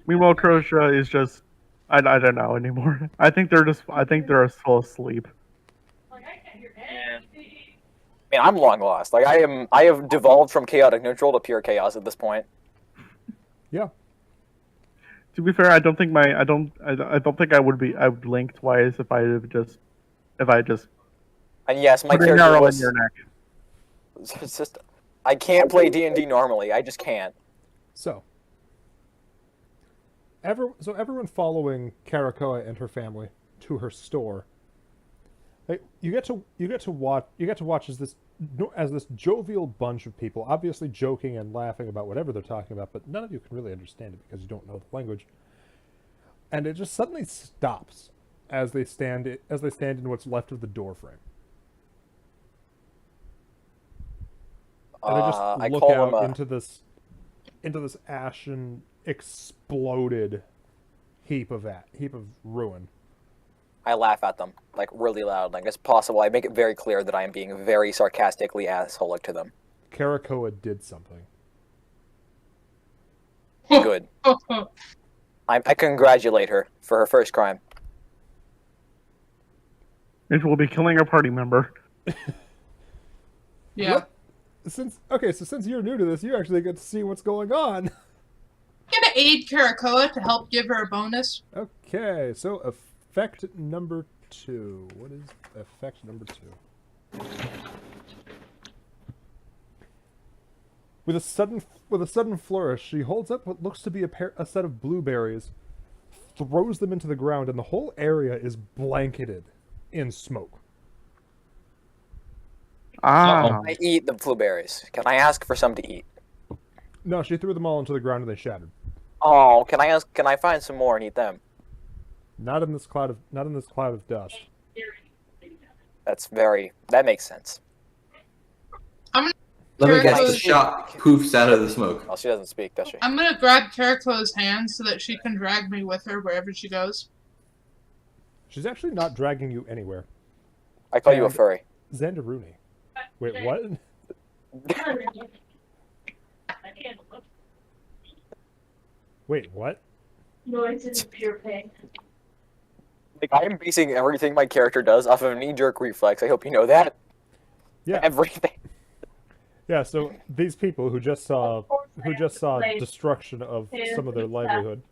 Meanwhile, Croatia is just. I don't know anymore. I think they're still asleep. Like, I can't hear anything. I mean, I'm long lost. I have devolved from chaotic neutral to pure chaos at this point. Yeah. To be fair, I don't think I would blink twice if I just And yes, my put an character arrow was. in your neck. It's just, I can't play D&D normally. I just can't. So everyone following Karakoa and her family to her store. You get to watch as this jovial bunch of people, obviously joking and laughing about whatever they're talking about, but none of you can really understand it because you don't know the language. And it just suddenly stops as they stand in what's left of the door frame. And they just I look call them out a- into this ashen, exploded heap of ruin. I laugh at them, like, really loud. Like, as possible, I make it very clear that I am being very sarcastically assholic to them. Karakoa did something. Good. I congratulate her for her first crime. Which will be killing a party member. Yeah. Since you're new to this, you actually get to see what's going on. I'm gonna aid Karakoa to help give her a bonus. Okay, so effect number 2. What is effect number 2? With a sudden flourish, she holds up what looks to be a set of blueberries, throws them into the ground, and the whole area is blanketed in smoke. Ah. I eat the blueberries. Can I ask for some to eat? No, she threw them all into the ground and they shattered. Oh, can I find some more and eat them? Not in this cloud of dust. That makes sense. Let me guess, the Karakoa's- shot poofs out of the smoke. Oh, she doesn't speak, does she? I'm gonna grab Karakoa's hand so that she can drag me with her wherever she goes. She's actually not dragging you anywhere. I call you a furry. Xanderuni. Wait, what? Wait, what? Noises of pure pain. Like, I am basing everything my character does off of a knee-jerk reflex. I hope you know that. Yeah. Everything. Yeah, so these people who just saw destruction of some of their livelihood,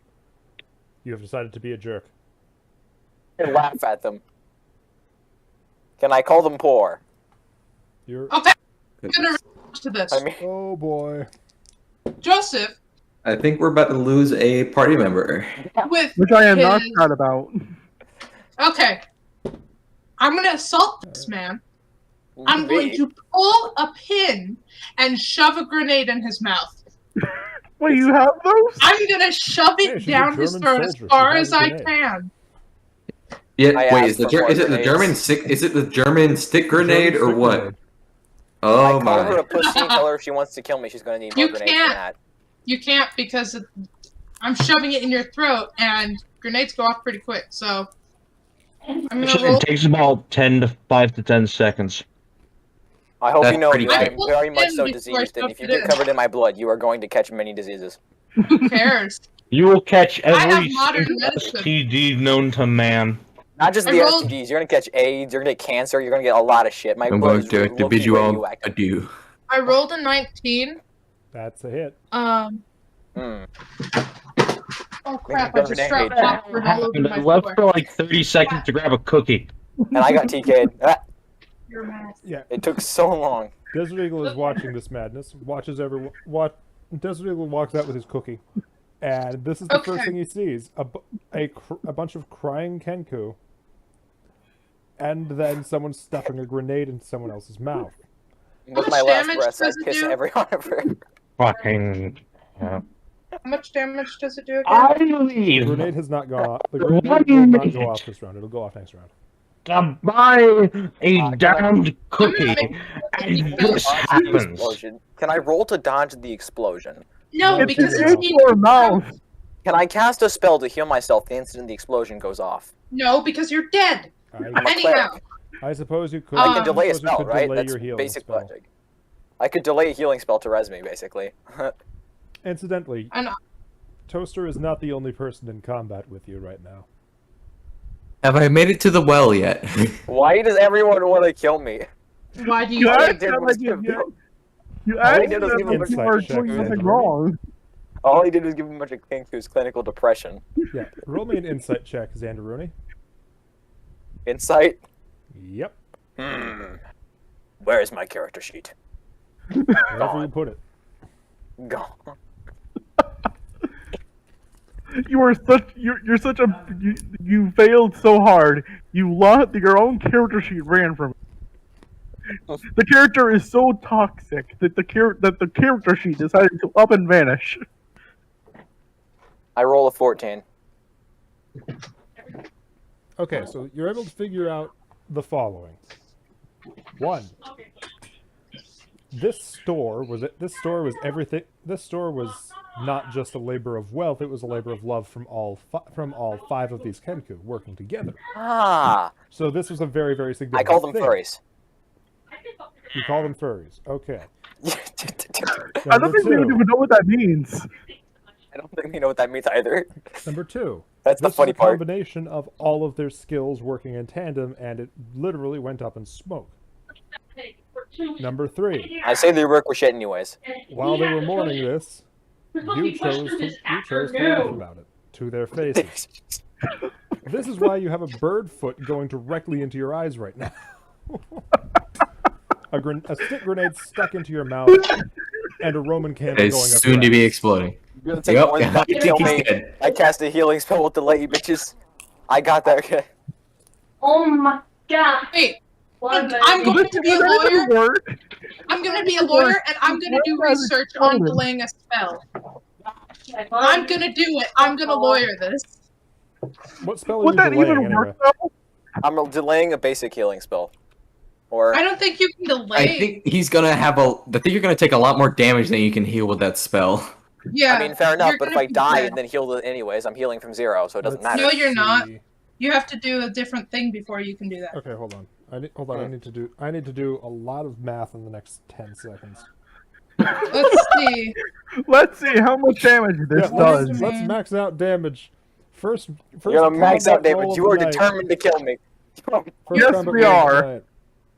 you have decided to be a jerk. I laugh at them. Can I call them poor? You're Okay, I'm gonna respond to this. I mean, oh boy. Joseph, I think we're about to lose a party member. with Which I am not his- sad about. Okay. I'm gonna assault this man. I'm going me. to pull a pin and shove a grenade in his mouth. Wait, you have those? I'm gonna shove Hey, it she's a down his German throat as soldier. She far has as a I grenade. can. Yeah, I wait, asked for more is it the grenades. German stick? Is it the German stick grenade German or stick what? grenade. Oh I call her my! a pussy and tell her if she wants to kill me, she's going to need more You grenades can't. than that. You can't because I'm shoving it in your throat and grenades go off pretty quick. So I'm gonna roll. It takes about 5 to 10 seconds. I hope That's you know pretty I quick. am very much so Before I diseased, and if you stuffed it get in. covered in my blood, you are going to catch many diseases. Who cares? You will catch I have every modern single medicine. STD known to man. Not just I the rolled- STDs, you're going to catch AIDS, you're going to get cancer, you're going to get a lot of shit. My I'm blood going is to bid low-key you all radioactive. adieu. I rolled a 19. That's a hit. Hmm. Oh crap! I just Grenade. dropped popcorn all over And my I left floor. for like 30 seconds to grab a cookie. And I got TK'd. Ah, You're mad. Yeah. it took so long. Desert Eagle is watching this madness. Watches everyone. Desert Eagle walks out with his cookie, and this is the first Okay. thing he sees: a bunch of crying Kenku, and then someone stuffing a grenade into someone else's mouth. With much my last damage breath, I does it kiss do? every one of her. Fucking. How much damage does it do again? I The leave grenade has not gone off. The What grenade do you will not mean? go off this round. It'll go off next round. to buy a can I- damned cookie, make- and this Dodge the happens. explosion. Can I roll to dodge the explosion? No, It's because in it's Your mouth. Can I cast a spell to heal myself the instant the explosion goes off? no, because you're dead. I'm I, a Anyhow, cleric. I suppose you could. I I can delay a suppose you spell, could right? delay That's your healing basic spell. logic. I could delay a healing spell to res me, basically. Incidentally, And Toaster is not the only person in combat with you right now. Have I made it to the well yet? Why does everyone want to kill me? why do You you? All I asked did them was like give you, you All I asked did was them give like him a you are check, doing check, nothing check. wrong. All he did was give him a bunch of Kenku's clinical depression. Yeah, roll me an insight check, Xanderuni. Insight? Yep, Where is my character sheet? wherever you put it. Gone. You're such a you failed so hard. You lost your own character sheet ran from it. The character is so toxic that the character sheet decided to up and vanish. I roll a 14. Okay, so you're able to figure out the following. One, this store was everything. This store was not just a labor of wealth; it was a labor of love from all 5 of these Kenku working together. Ah, So this was a very, very I significant. call them thing. furries. You call them furries. Okay. I don't think we even know what that means. I don't think we know what that means either. Number 2. That's the This funny is a part. combination of all of their skills working in tandem, and it literally went up in smoke. Number 3. I say they work with shit anyways. While they were mourning this, you chose to laugh about it to their faces. This is why you have a bird foot going directly into your eyes right now. A stick grenade stuck into your mouth, and a Roman candle It's going up soon your to be ass. exploding. You're gonna take Yep, more than I that to think kill he's me. dead. I cast a healing spell with delay, you bitches. I got that. Okay. Oh my god. Wait, What I'm going to be a lawyer. Work. I'm going to be a lawyer, and I'm going to do research on delaying a spell. I'm going to do it. I'm going to lawyer this. What spell are Would you that delaying even anyway? work though? I'm delaying a basic healing spell. Or I don't think you can delay. I think he's gonna have I think you're gonna take a lot more damage than you can heal with that spell. Yeah. I mean, fair enough. you're But if gonna I be die dead. and then heal it anyways, I'm healing from 0, so it doesn't Let's matter. No, you're not. see. You have to do a different thing before you can do that. Okay, hold on. I need to do a lot of math in the next 10 seconds. Let's see. Let's see how much damage this Yeah, does. let's max out damage. First You're gonna max out combat roll damage. of You are the night. determined to kill me. First Yes, combat we roll of the are. night.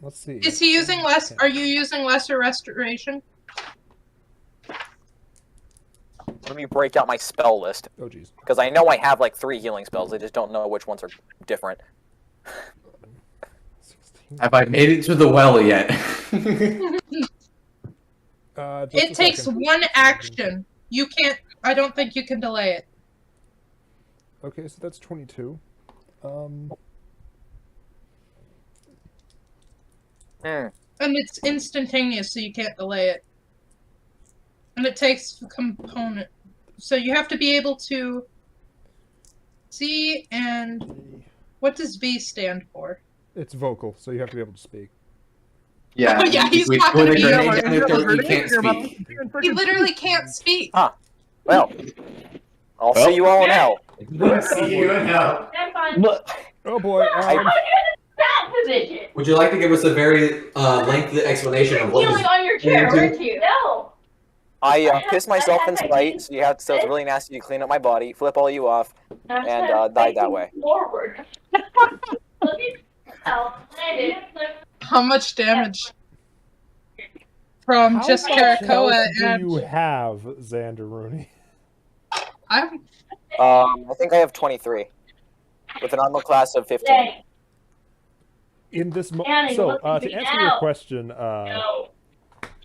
Let's see. Is he using less? Are you using lesser restoration? Let me break out my spell list. Oh jeez. Because I know I have like 3 healing spells. I just don't know which ones are different. 16. Have I made it to the well yet? Just It a takes second. 1 action. You can't. I don't think you can delay it. Okay, so that's 22. Hmm. And it's instantaneous, so you can't delay it. And it takes a component. So you have to be able to see and what does V stand for? It's vocal, so you have to be able to speak. Yeah. Oh, yeah, he's with, not with gonna a be grenade able down your throat, you can't You're speak. He literally can't speak. Well, I'll Well. see you all in hell. See you in hell. I'm fine. Oh boy. That position. Would you like to give us a very lengthy explanation of what Kneeling this on your chair, into? weren't you? No. I pissed myself in spite, so it's really nasty to clean up my body, flip all you off, and died that way. Forward. Look at How much damage? From just Karakoa do and you have, Xander Rooney? I'm I think I have 23. With an armor class of 15. In this Annie, so look to at me answer your now. question, No.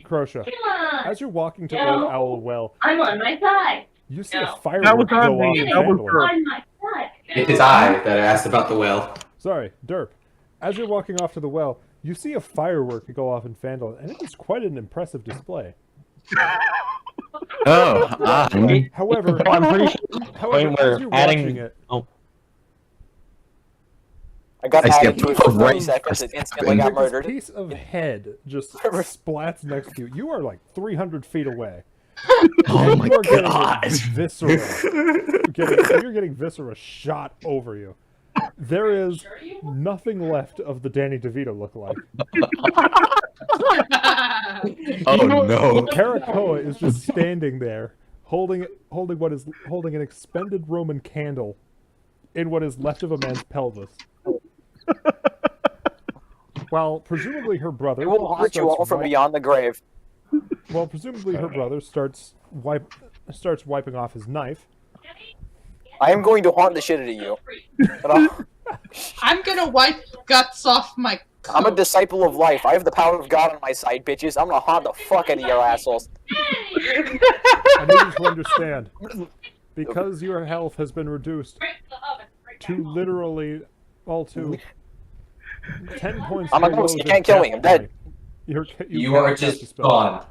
Crosha, Come on. as you're walking to No. Old Owl Well, I'm on my side. you see No. a firework That was go on off me. in That was Fangor. her. On my side. It is I that asked about the well. Sorry, Derp. As you're walking off to the well, you see a firework go off in Fandle, and it is quite an impressive display. Oh, However, I'm pretty sure however, we're as you're adding- watching it, I got I see added a to it for piece of 30 white seconds and crust instantly got this murdered. piece of head just splats next to you. You are like 300 feet away. oh And my you are getting god. viscera. You're getting viscera shot over you. There is nothing left of the Danny DeVito lookalike. Oh no. Karakoa is just standing there, holding an expended Roman candle in what is left of a man's pelvis. While presumably her brother It will haunt you all from beyond the grave. Well, presumably her brother starts wiping off his knife. I am going to haunt the shit out of you. But I'm gonna wipe guts off my coat. I'm a disciple of life. I have the power of God on my side, bitches. I'm gonna haunt the fuck out of your assholes. I need you to understand, because your health has been reduced to literally, well, to 10 points. I'm a below ghost. You the can't kill me. death I'm dead. point. You You are cannot cast a just spell. gone.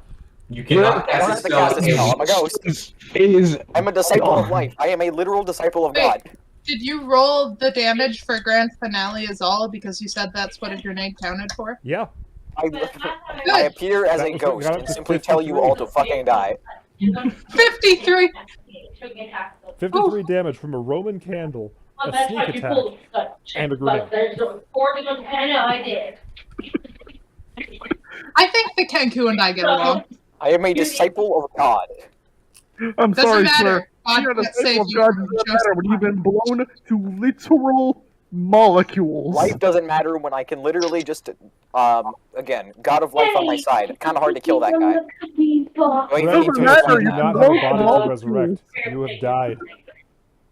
You I cannot don't have cast a to cast a spell. spell. I'm a ghost. Is I'm a disciple of life. I am a literal disciple of Wait. God. Did you roll the damage for grand finale as all because you said that's what a grenade counted for? Yeah. I appear as That a was what ghost got up and to simply tell you 53. all to fucking die. 53. 53 damage from a Roman candle, a sneak attack, and a grenade. I know, I did. I think the Kenku and I get along. I am a disciple of God. I'm Doesn't sorry, matter. sir. God You're the can't save of you God from doesn't just matter when you've been blown to literal molecules. Life doesn't matter when I can literally just, again, God of life on my side. Kind of hard to kill that guy. Don't even Right, need to doesn't matter, explain you do you that. not can have a blow body to molecules. resurrect. You have died.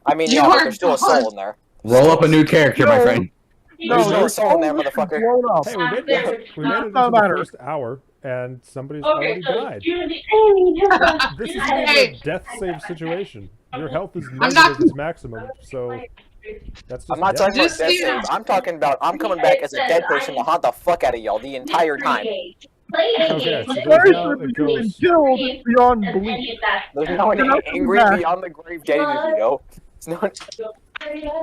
I mean, You yeah, but are there's still a God. soul in there. Roll up a new character, my No. friend. No, There's no your soul in there, soul is motherfucker. blown up. Hey, we made it into Doesn't the matter. first hour, and somebody's Okay, already so died. you're the only This isn't even Hey. a death save situation. Your health is I'm negative not- its maximum, so that's just I'm not death. talking about Just death the- save. I'm talking about I'm coming back as a dead person to haunt the fuck out of y'all the entire time. Okay, so Sorry there's now for it being goes. killed beyond belief. There's no one You're not coming angry back. beyond the grave Danny DeVito. It's not.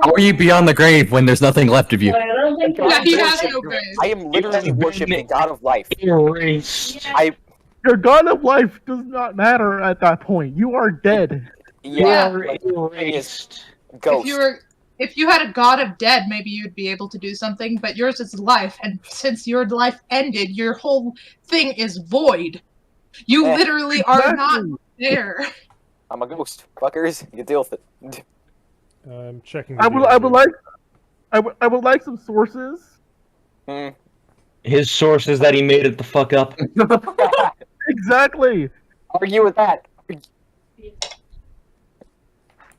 How are you beyond the grave when there's nothing left of you? Yeah, he has no grave. I am literally worship the God of life. Erased. Your god of life does not matter at that point. You are dead. Yeah, You but are the thing is, erased. ghost. If you had a god of dead, maybe you'd be able to do something, but yours is life, and since your life ended, your whole thing is void. You Eh. literally are not Exactly. there. I'm a ghost, fuckers. You deal with it. I'm checking. I would like some sources. Hmm. His source is that he made it the fuck up. Exactly. Argue with that.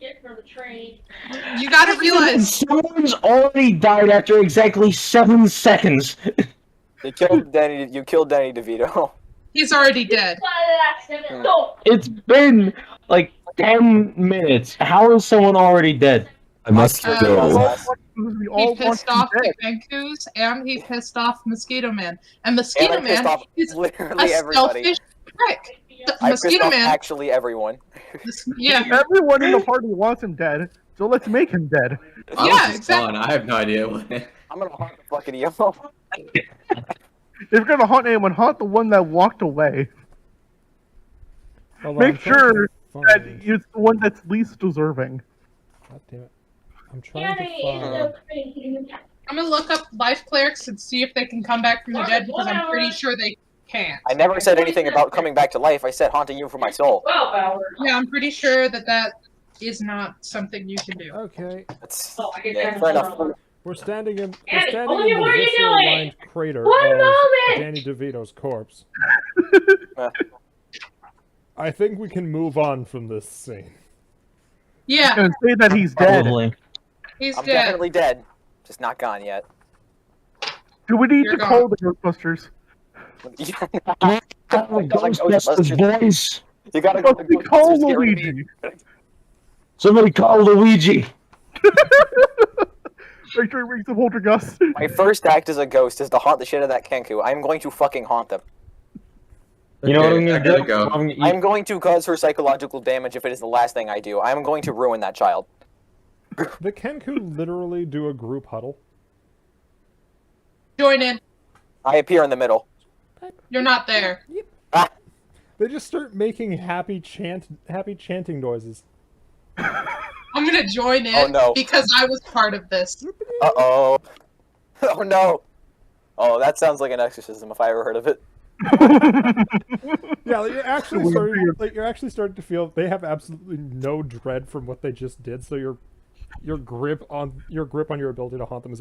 Get for the train. You gotta realize, Someone's already died after exactly 7 seconds. You killed Danny. You killed Danny DeVito. he's already dead. It's been like 10 minutes. How is someone already dead? I must Uh, go. We He all want pissed you off dead. the Kenkus, and he pissed off Mosquito Man. And And Mosquito I pissed Man off is literally a everybody. selfish prick. I pissed Mosquito off Man, actually everyone. yeah, Everyone in the party wants him dead, so let's make him dead. I was Yeah, just exactly. gone. I have no idea what. I'm gonna haunt the fucking y'all. If you're gonna hunt anyone, hunt the one that walked away. Hold on, Make I'm trying to sure that find- it's the one that's least deserving. God damn it. I'm trying to find. I'm gonna look up life clerics and see if they can come back from the dead because I'm pretty sure they can't. I never said anything about coming back to life. I said haunting you for my soul. 12 hours. Yeah, I'm pretty sure that is not something you can do. Okay, That's, Oh, I get yeah, that fair from enough. someone. we're standing in Andy, the Olivia, what are you visceral doing? lined crater One of moment! Danny DeVito's corpse. Uh, I think we can move on from this scene. Yeah, And say that he's dead. Probably. he's I'm dead. definitely dead. Just not gone yet. Do we need You're to gone. call the Ghostbusters? You gotta Ghostbusters, boys! You gotta go. Let's call Luigi. Somebody call Luigi! Make sure he brings some poltergeist. My first act as a ghost is to haunt the shit out of that Kenku. I'm going to fucking haunt them. You know what I'm Okay, I gonna gotta do? go. I'm going to cause her psychological damage if it is the last thing I do. I'm going to ruin that child. The Kenku literally do a group huddle. Join in. I appear in the middle. You're not there. They just start making happy chanting noises. I'm gonna join in Oh, no. because I was part of this. Uh-oh. Oh, no. Oh, that sounds like an exorcism if I ever heard of it. Yeah, like you're actually starting to feel they have absolutely no dread from what they just did. So your grip on your ability to haunt them is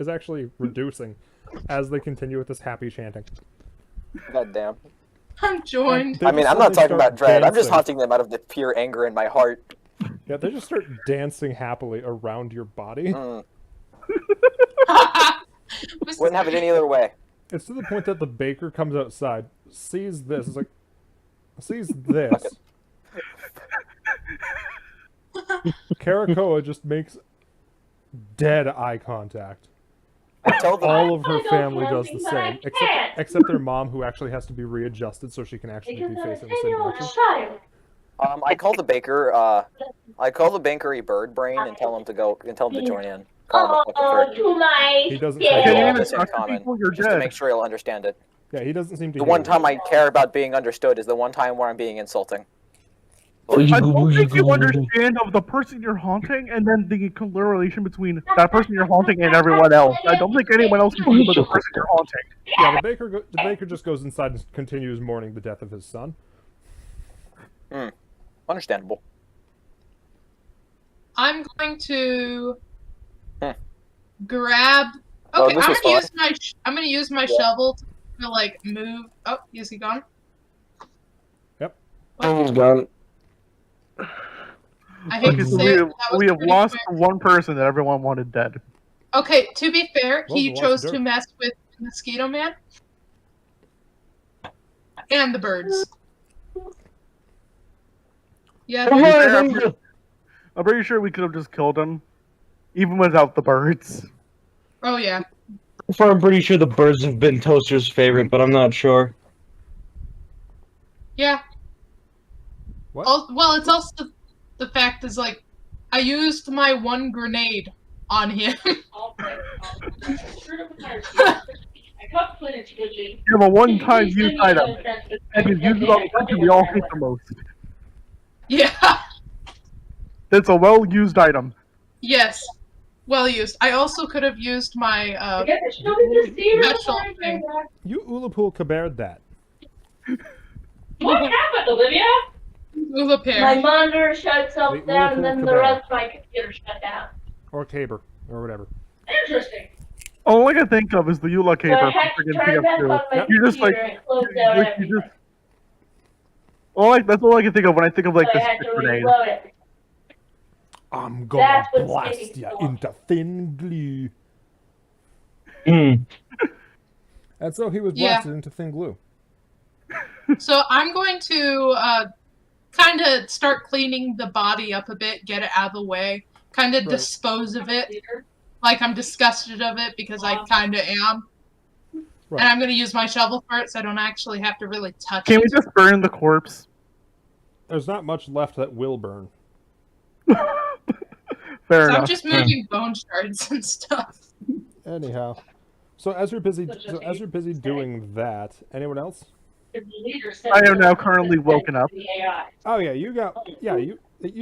actually reducing as they continue with this happy chanting. God damn. I'm joined. They I mean, just I'm not suddenly talking start about dread. I'm just dancing. haunting them out of the pure anger in my heart. Yeah, they just start dancing happily around your body. Mm. Wouldn't have it any other way. It's to the point that the baker comes outside, sees this, Karakoa just makes dead eye contact. I tell them, All of her I don't family know does the because same, I can't. except their mom, who actually has to be readjusted so she can actually Because be I'm a facing the same 10-year-old direction. child. I call the baker. I call the bakery bird brain and tell him to go and tell him to join in. Call him a fucking Oh, jerk. to my He doesn't We say do Can't all even this in talk to common, people, you're just to dead. make sure he'll understand it. Yeah, he doesn't seem to The hear one you. time I care about being understood is the one time where I'm being insulting. I don't think you understand of the person you're haunting, and then the correlation between that person you're haunting and everyone else. I don't think anyone else can remember the person you're haunting. Yeah, the baker just goes inside and continues mourning the death of his son. Understandable. I'm going to Hmm. grab. Oh, Okay, this was fun. I'm gonna use my shovel to like move. Oh, is he gone? He's gone. I hate Okay, to so say it, but that was we have pretty lost quick. one person that everyone wanted dead. Okay, to be fair, Well, he we lost chose the to dirt. mess with Mosquito Man and the birds. Yeah, Come the- on, I'm pretty sure we could have just killed him, even without the birds. oh yeah. I'm pretty sure the birds have been Toaster's favorite, but I'm not sure. Yeah. What? Well, it's also the fact is like, I used my one grenade on him. I got footage with me. You have a one-time use item, and you use it on the person we all hate the most. Yeah. That's a well-used item. Yes. Well used. I also could have used my I guess I showed you the zero Special sign thing. for that. You Ulapul cabared that. What happened, Olivia? hula My pair. monitor shut itself The down, and then the Urupu rest of my computer shut down. Or caber. Or whatever. Interesting. All I can think of is the Eula So I caper had from to friggin' turn back on PS2. my You just like, computer and close out you everything. just, that's all I can think of when I think of like So I this had to grenade. reload it. I'm gonna That's what's blast taking you so long. into thin glue. Mm. And so he was Yeah. blasted into thin glue. So I'm going to kind of start cleaning the body up a bit, get it out of the way, kind of Right. dispose of it. Like I'm disgusted of it because I kind of am. Right. And I'm going to use my shovel for it so I don't actually have to really touch Can we it. just burn the corpse? There's not much left that will burn. Fair So I'm enough. just moving bone shards and stuff. Anyhow. So as you're busy doing that, anyone else? I am now currently woken up. Oh yeah, you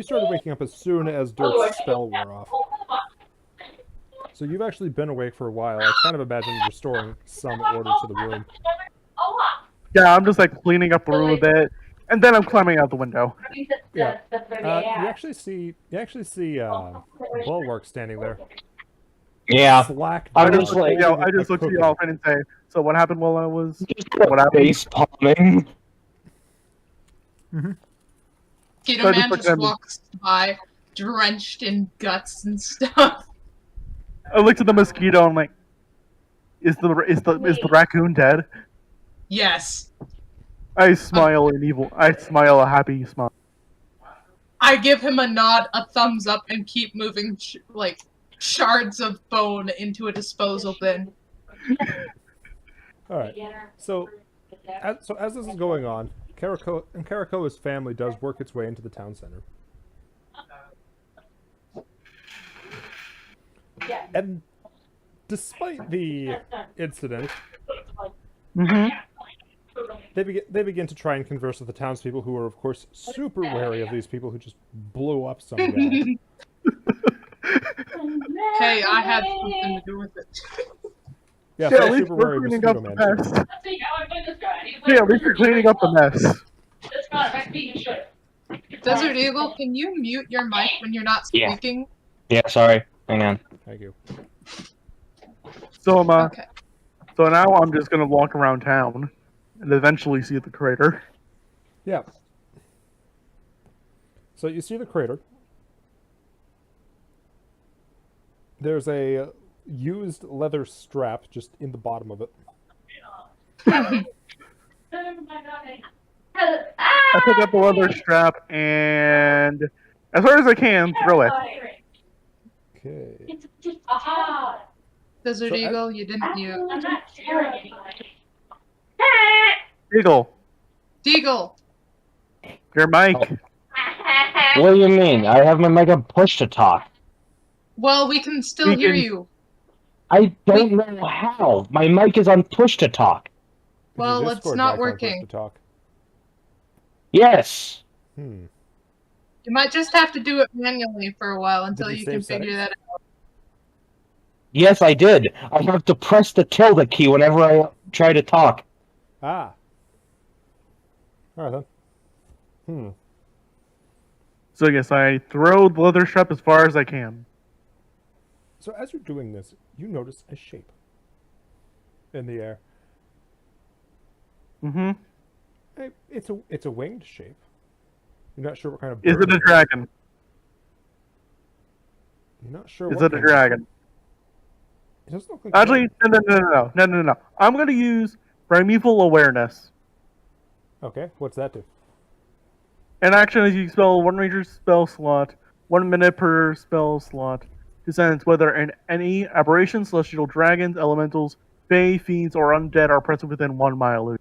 started waking up as soon as Dirk's spell wore off. So you've actually been awake for a while. I kind of imagine restoring some order to the room. Yeah, I'm just like cleaning up the room a bit, and then I'm climbing out the window. Yeah. You actually see Bulwark standing there. Yeah. Slack I'm jaw, just like- holding I a just looked at cookie. you all and say, so what happened while I was... What What happened? face palming? Keto So I just Man looked just at him. walks by, drenched in guts and stuff. I looked at the mosquito and I'm like, is the raccoon dead? Yes. I smile in evil. I smile a happy smile. I give him a nod, a thumbs up, and keep moving shards of bone into a disposal bin. All right. So as this is going on, Karakoa's family does work its way into the town center. And despite the incident, Mm-hmm. they begin to try and converse with the townspeople, who are of course super wary of these people who just blew up some guy. Hey, I had something to do with it. Yeah, Yeah, so at least super we're wary of cleaning Mosquito up Man. the too. mess. Yeah, at least you're cleaning up the mess. Desert Eagle, can you mute your mic when you're not Yeah. speaking? Yeah, sorry. Hang on. Thank you. So Okay. so now I'm just gonna walk around town and eventually see the crater. Yeah. So you see the crater. There's a used leather strap just in the bottom of it. I pick up the leather strap and, as far as I can, throw it. Okay. Aha! Desert So Eagle, you didn't mute. I'm not scaring anybody. Eagle, Deagle! your mic. What do you mean? I have my mic on push to talk. Well, we can still We hear can- you. I don't know how. My mic is on push to talk. Well, Your it's Discord not mic on push working. to talk. Yes. Hmm. You might just have to do it manually for a while until you you save can figure settings? that out. Yes, I did. I have to press the tilde key whenever I try to talk. Ah. All right then. Hmm. So yes, I throw the leather strap as far as I can. So as you're doing this, you notice a shape in the air. Mm-hmm. It's a winged shape. You're not sure what kind of Is bird it a dragon? You're not sure Is what it a kind of- dragon? It doesn't look like Actually, no. I'm gonna use primeval awareness. Okay, what's that do? An action as you spell one ranger spell slot, 1 minute per spell slot, to sense whether any aberrations, celestial dragons, elementals, fae, fiends, or undead are present within 1 mile of you.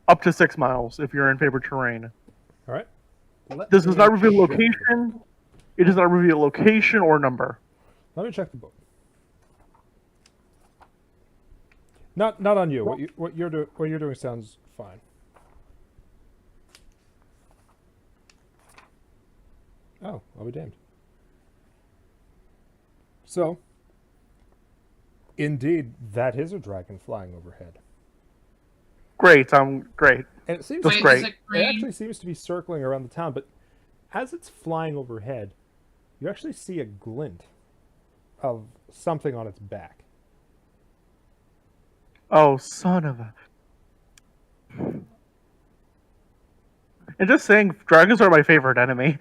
Up to 6 miles if you're in favored terrain. All right. This does not reveal check. location. It does not reveal location or number. Let me check the book. Not on you. What you're doing sounds fine. Oh, I'll be damned. So, indeed, that is a dragon flying overhead. Great, great. And it seems That's Wait, great. is it It green? actually seems to be circling around the town, but as it's flying overhead, you actually see a glint of something on its back. Oh, son of a... And just saying, dragons are my favorite enemy.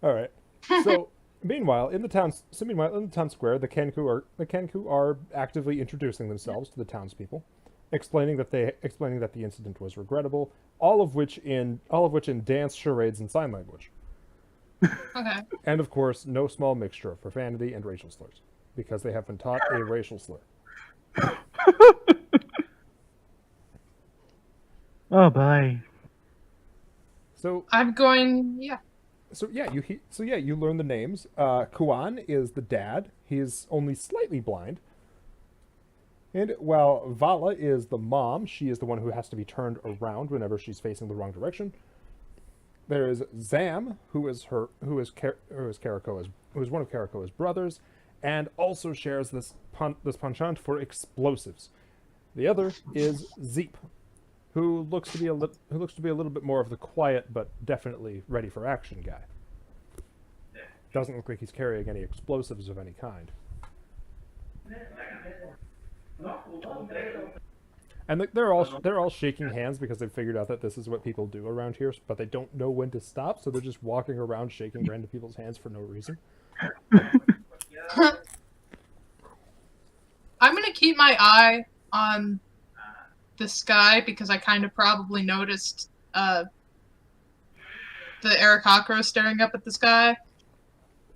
All right. So, meanwhile, in the town square, the Kenku are actively introducing themselves to the townspeople, explaining that the incident was regrettable, all of which in dance, charades, and sign language. Okay. And of course, no small mixture of profanity and racial slurs, because they have been taught a racial slur. Oh, boy. So I'm going. Yeah. you learn the names. Kuan is the dad. He is only slightly blind. And while Vala is the mom, she is the one who has to be turned around whenever she's facing the wrong direction. There is Zam, who is one of Karakoa's brothers, and also shares this penchant for explosives. The other is Zeep, who looks to be a little bit more of the quiet but definitely ready for action guy. Doesn't look like he's carrying any explosives of any kind. And they're all shaking hands because they've figured out that this is what people do around here, but they don't know when to stop, so they're just walking around shaking random people's hands for no reason. I'm gonna keep my eye on the sky because I kind of probably noticed the Arakakro staring up at the sky.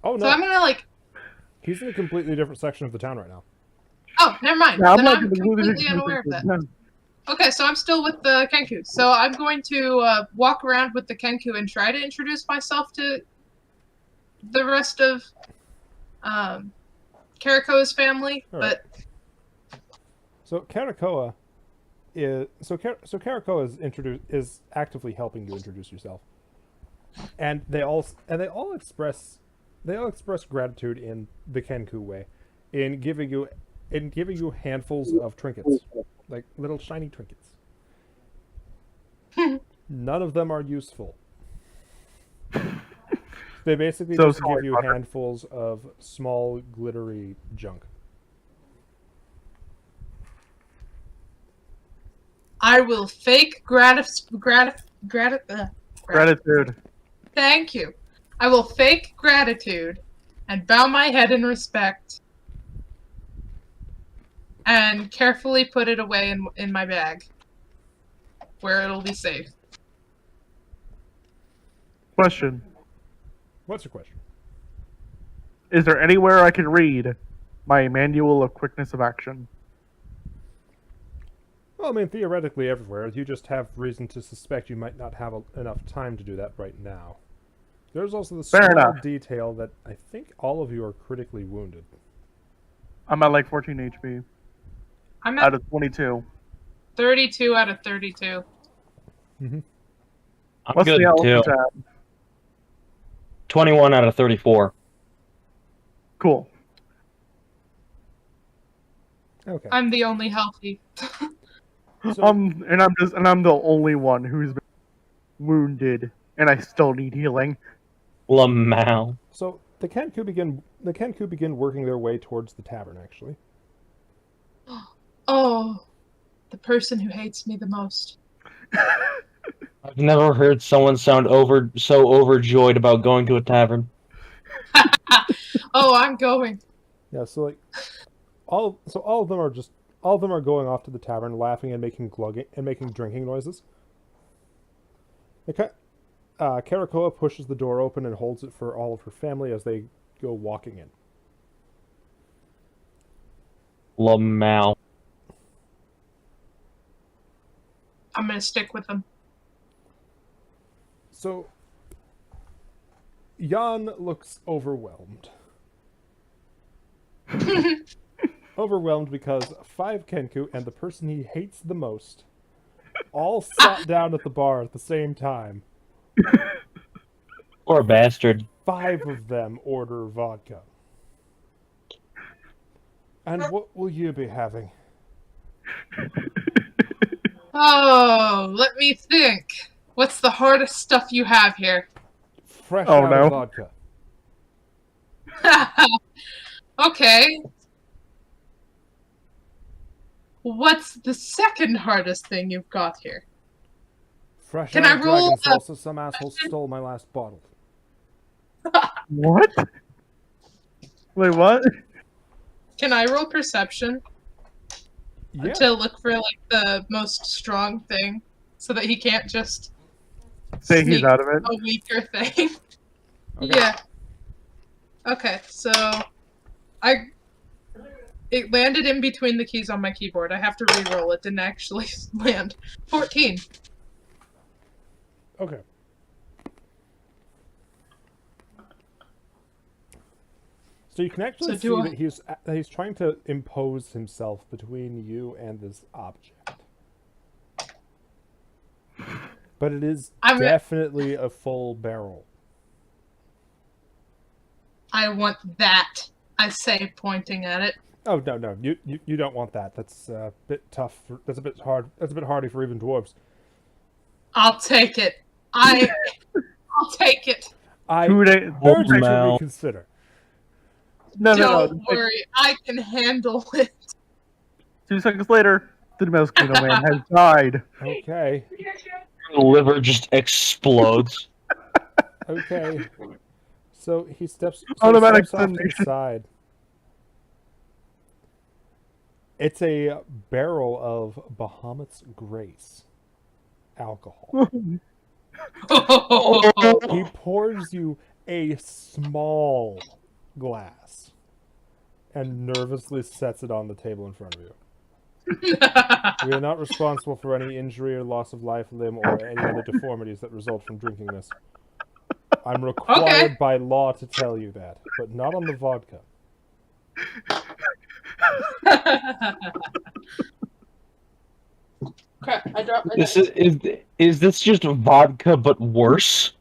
Oh So I'm no, gonna he's in a completely different section of the town right now. Oh, never mind. Yeah, Then not I'm gonna move completely it. unaware of that. Okay, so I'm still with the Kenku. So I'm going to walk around with the Kenku and try to introduce myself to the rest of Karakoa's family. All right. But So Karakoa is actively helping you introduce yourself, and they all express gratitude in the Kenku way, in giving you handfuls of trinkets, like little shiny trinkets. None of them are useful. They basically So just give sorry, you Potter. handfuls of small glittery junk. I will fake Gratitude. Thank you. I will fake gratitude and bow my head in respect and carefully put it away in my bag where it'll be safe. Question. What's your question? Is there anywhere I can read my manual of quickness of action? Well, I mean, theoretically everywhere. You just have reason to suspect you might not have enough time to do that right now. There's also the Fair small enough. detail that I think all of you are critically wounded. I'm at like 14 HP I'm out at of 22. 32 out of 32. I'm What's good the too. elephant at? 21 out of 34. Cool. Okay. I'm the only healthy. So, I'm the only one who's been wounded, and I still need healing. Lamau. so the Kenku begin working their way towards the tavern. Actually, Oh, the person who hates me the most. I've never heard someone sound so overjoyed about going to a tavern. Oh, I'm going. yeah. So like, all of them are going off to the tavern, laughing and making drinking noises. Karakoa pushes the door open and holds it for all of her family as they go walking in. Lamau. I'm gonna stick with them. So, Jan looks overwhelmed. Overwhelmed because 5 Kenku and the person he hates the most all sat down at the bar at the same time. Poor bastard. 5 of them order vodka. And what will you be having? Oh, let me think. What's the hardest stuff you have here? Fresh Oh, out no. of vodka. Okay. What's the second hardest thing you've got here? Fresh Can out I of roll dragon a- salsa. Some asshole stole my last bottle. What? Wait, what? Can I roll perception Yeah. to look for like the most strong thing so that he can't just Say he's sneak out of it. a weaker thing? Okay. Yeah. Okay, so it landed in between the keys on my keyboard. I have to re-roll. It didn't actually land. 14. Okay. So you can actually So do see I- that he's trying to impose himself between you and this object. But it is I'm- definitely a full barrel. I want that, I say, pointing at it. Oh no, you don't want that. That's a bit tough. That's a bit hard. That's a bit hardy for even dwarves. I'll take it. I'll take it. I Who they? urge you to Mal. reconsider. No. Don't worry, I can handle it. 2 seconds later, the Mosquito Man has died. Okay, Your liver just explodes. okay. So he steps Automatic off to the detonation. side. It's a barrel of Bahamut's Grace alcohol. He pours you a small glass and nervously sets it on the table in front of you. We are not responsible for any injury or loss of life, limb, or any other deformities that result from drinking this. I'm required by law to tell you that, but not on the vodka. Crap, I dropped my This dice. is this just vodka but worse?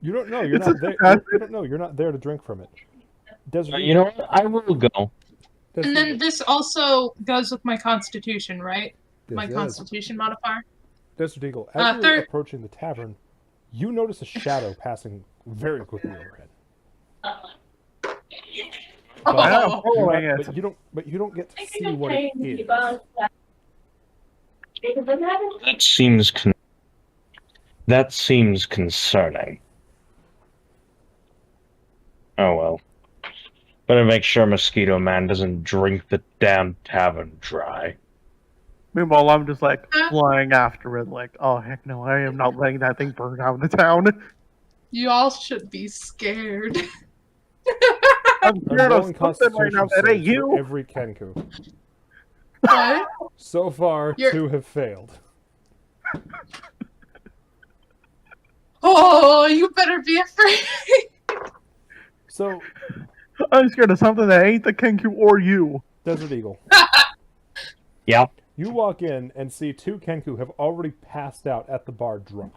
You don't know. You're It's not a there. fantastic- You don't know. You're not there to drink from it. Desert You know what? I will go. Desert And then Eagle. this also goes with my constitution, right? My This is. constitution modifier. Desert Eagle. As you're third- approaching the tavern, you notice a shadow passing very quickly overhead. I am Oh, following You're not- it. but you don't get to see what it is. That seems concerning. Oh well. Better make sure Mosquito Man doesn't drink the damn tavern dry. Meanwhile, I'm just like flying after it, like, oh heck no, I am not letting that thing burn down the town. you all should be scared. I'm I'm scared of rolling something right now. Constitution That ain't saves for you. every Kenku. What? So far, You're- 2 have failed. Oh, you better be afraid. So, I'm scared of something that ain't the Kenku or you. Desert Eagle, Yep. you walk in and see two Kenku have already passed out at the bar drunk.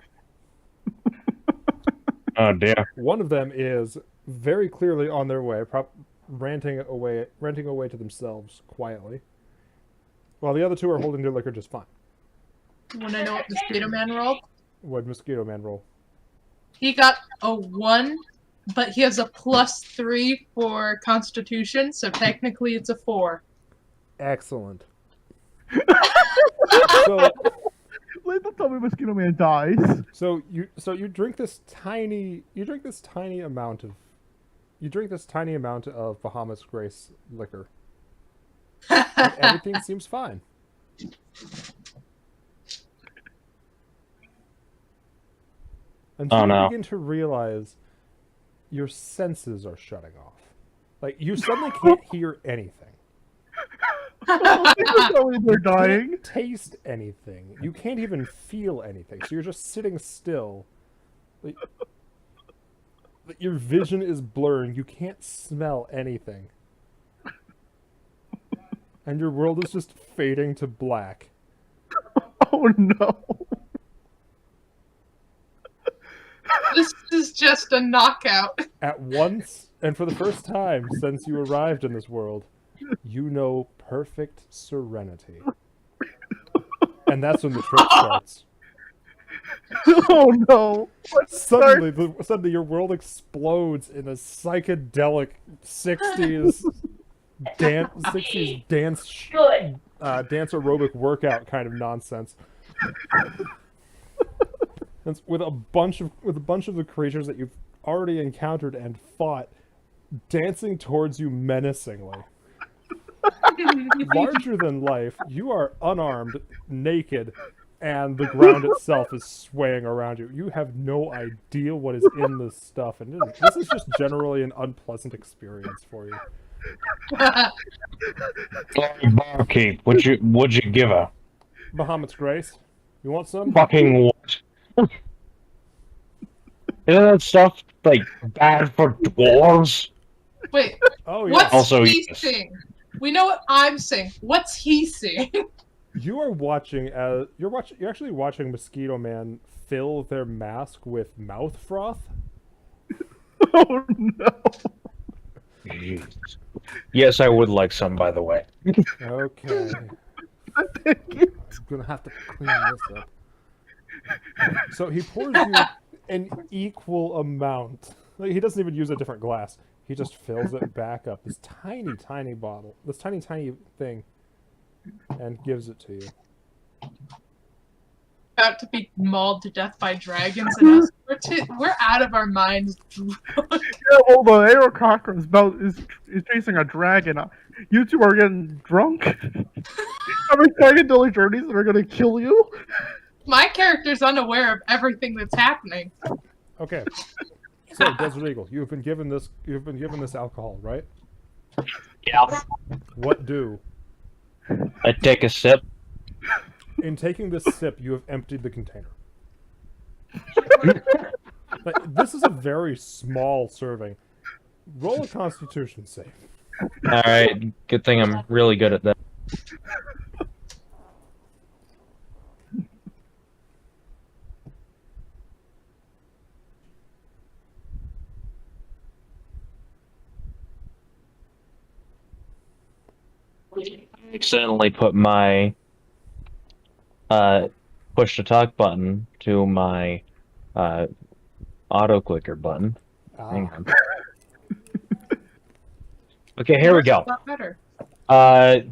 Oh dear. One of them is very clearly on their way, ranting away to themselves quietly, while the other two are holding their liquor just fine. Want to know what Mosquito Man rolled? What Mosquito Man roll? He got a 1, but he has a +3 for Constitution, so technically it's a 4. Excellent. So, Please don't tell me Mosquito Man dies. so you drink this tiny amount of Bahamas Grace liquor. And everything seems fine. Until Oh, no. you begin to realize your senses are shutting off. Like, you suddenly can't hear anything. Please don't tell me they're You dying. can't taste anything. You can't even feel anything. So you're just sitting still. Like, your vision is blurring. You can't smell anything. And your world is just fading to black. Oh no. This is just a knockout. At once, and for the first time since you arrived in this world, you know perfect serenity. And that's when the trip starts. Oh no. Suddenly your world explodes in a psychedelic 60s dance Good. dance aerobic workout kind of nonsense. And with a bunch of the creatures that you've already encountered and fought dancing towards you menacingly. Larger than life, you are unarmed, naked, and the ground itself is swaying around you. You have no idea what is in this stuff, and this is just generally an unpleasant experience for you. Sorry, barkeep. What'd you give her? Bahamut's Grace, you want some? Fucking what? Isn't that stuff like bad for dwarves? Wait, Oh yeah. what's Also, he yes. seeing? We know what I'm seeing. What's he seeing? You are watching you're actually watching Mosquito Man fill their mask with mouth froth. Oh no. Jeez. Yes, I would like some, by the way. Okay. I think it. I'm gonna have to clean this up. So he pours you an equal amount. Like, he doesn't even use a different glass. He just fills it back up. This tiny, tiny bottle. This tiny, tiny thing. And gives it to you. About to be mauled to death by dragons, and us, we're out of our minds. Yeah, well, the Aerococra is chasing a dragon. You two are getting drunk. Having psychedelic journeys that are gonna kill you. My character's unaware of everything that's happening. Okay. So, Desert Eagle, you've been given this alcohol, right? Yeah. What do? I take a sip. In taking this sip, you have emptied the container. Like, this is a very small serving. Roll a Constitution save. All right. Good thing I'm really good at that. I accidentally put my push to talk button to my auto clicker button. Hang on. Okay, here we go. A lot better.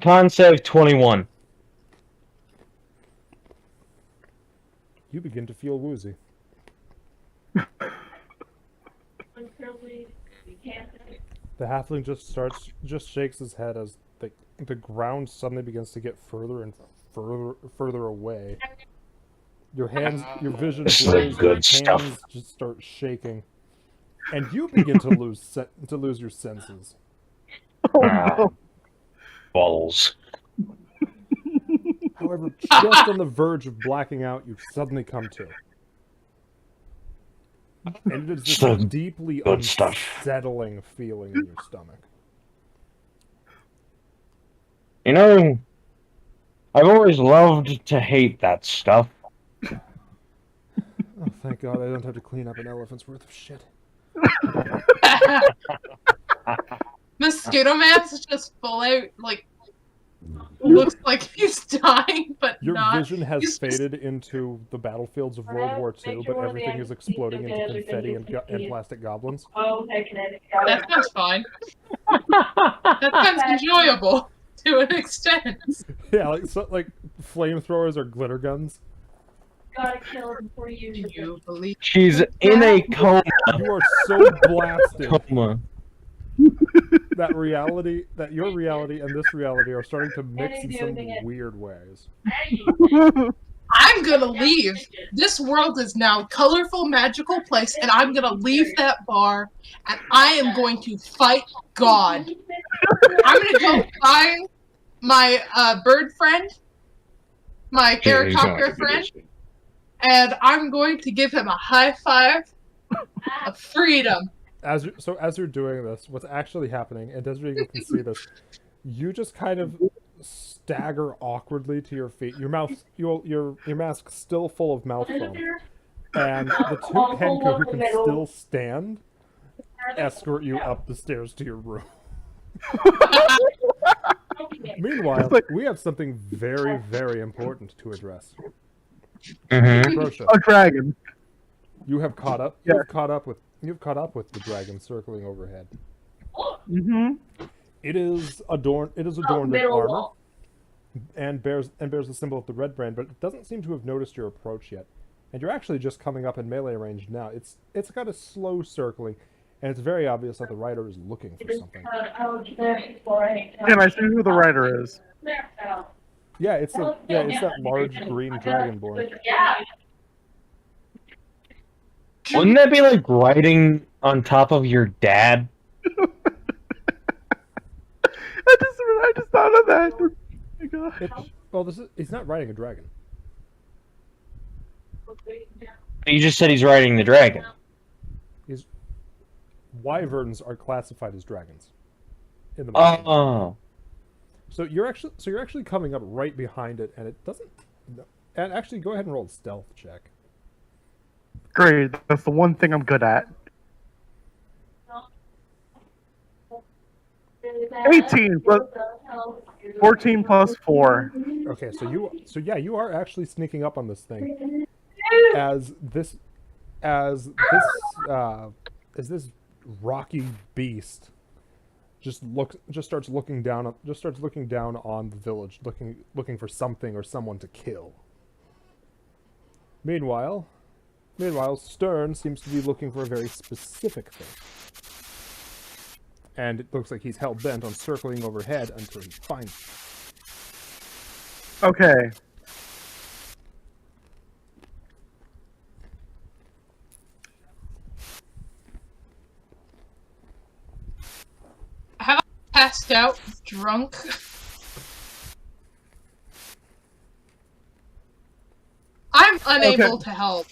Con save 21. You begin to feel woozy. The halfling just shakes his head as the ground suddenly begins to get further and further away. Your vision This is blurs, good your hands stuff. just start shaking, and you begin to lose your senses. Oh Ah. no. Balls. However, just on the verge of blacking out, you suddenly come to. And it is Just this the deeply good stuff. unsettling feeling in your stomach. You know, I've always loved to hate that stuff. Oh, thank God I don't have to clean up an elephant's worth of shit. Mosquito Man's just full out, like, looks like he's dying, but Your not. vision has He's just- faded into the battlefields of World War II, but everything is exploding into confetti and plastic goblins. Oh, okay, kinetic. That sounds fine. That sounds enjoyable to an extent. Yeah, like flamethrowers or glitter guns. Gotta kill him before you Do use it. you believe? She's in a coma. You are so blasted Coma. that your reality and this reality are starting to mix in some weird ways. I'm gonna leave. This world is now a colorful, magical place, and I'm gonna leave that bar, and I am going to fight God. I'm gonna go find my bird friend, my helicopter friend, and I'm going to give him a high five of freedom. As you're doing this, what's actually happening, and Desiree you can see this, you just kind of stagger awkwardly to your feet. Your mask still full of mouth foam, and the two Kenku who can still stand escort you up the stairs to your room. Meanwhile, we have something very, very important to address. Mm-hmm. Rosha, A dragon. you have caught up. Yeah. You've caught up with the dragon circling overhead. Mm-hmm. It is adorned in armor and bears the symbol of the red brand, but it doesn't seem to have noticed your approach yet. And you're actually just coming up in melee range now. It's got a slow circling, and it's very obvious that the rider is looking for something. Can I see who the writer is? Yeah, it's that large green dragonborn. Yeah. Wouldn't that be like riding on top of your dad? I just thought of that. Oh my God. Well, he's not riding a dragon. You just said he's riding the dragon. Wyverns are classified as dragons in the market. Oh. So you're actually coming up right behind it, and it doesn't. No. And actually, go ahead and roll a stealth check. Great. That's the one thing I'm good at. 18 plus 14 plus 4. Okay, you are actually sneaking up on this thing as this rocky beast just starts looking down on the village, looking for something or someone to kill. Meanwhile, Stern seems to be looking for a very specific thing. And it looks like he's hell-bent on circling overhead until he finds it. Okay. How passed out, drunk? I'm unable to help.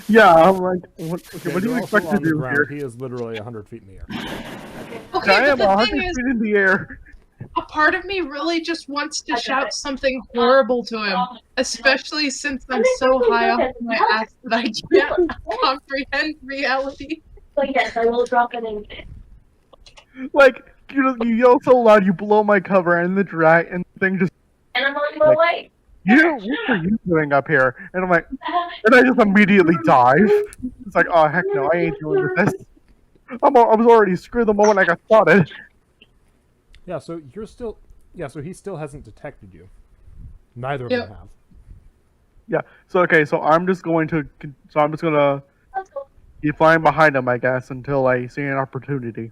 Yeah, I'm like, what do you you're expect also to on the do ground. here? He is literally 100 feet in the air. Okay, I am but the 100 thing is, feet in the air. a part of me really just wants to shout something horrible to him, especially since I'm so high up my ass that I can't comprehend reality. So yes, I will drop it in. Like, you yell so loud, you blow my cover, and the thing just, And I'm on my way. what are you doing up here? And I'm like, and I just immediately dive. It's like, oh heck no, I ain't dealing with this. I was already screwed the moment I got spotted. Yeah, so he still hasn't detected you. Neither of Yep. them have. Yeah. So I'm just gonna Let's go. keep flying behind him, I guess, until I see an opportunity.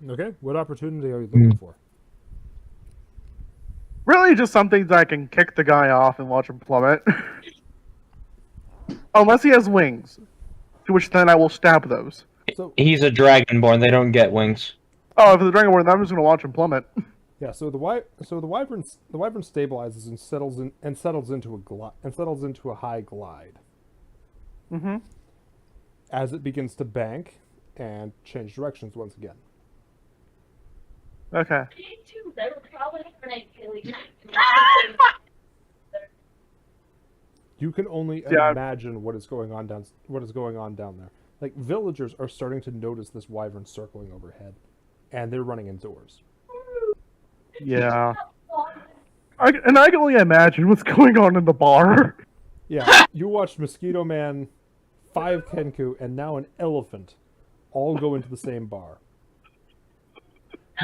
Okay, what opportunity are you looking for? Really, just something that I can kick the guy off and watch him plummet. Unless he has wings, to which then I will stab those. So He's a dragonborn. They don't get wings. Oh, if the dragon were, then I'm just gonna watch him plummet. yeah, so the wyvern stabilizes and settles into a high glide. Mm-hmm. as it begins to bank and change directions once again. Okay. They were probably gonna kill you. You can only Yeah. imagine what is going on down there. Like, villagers are starting to notice this wyvern circling overhead, and they're running indoors. Yeah. I can only imagine what's going on in the bar. Yeah, you watched Mosquito Man, 5 Kenku, and now an elephant all go into the same bar.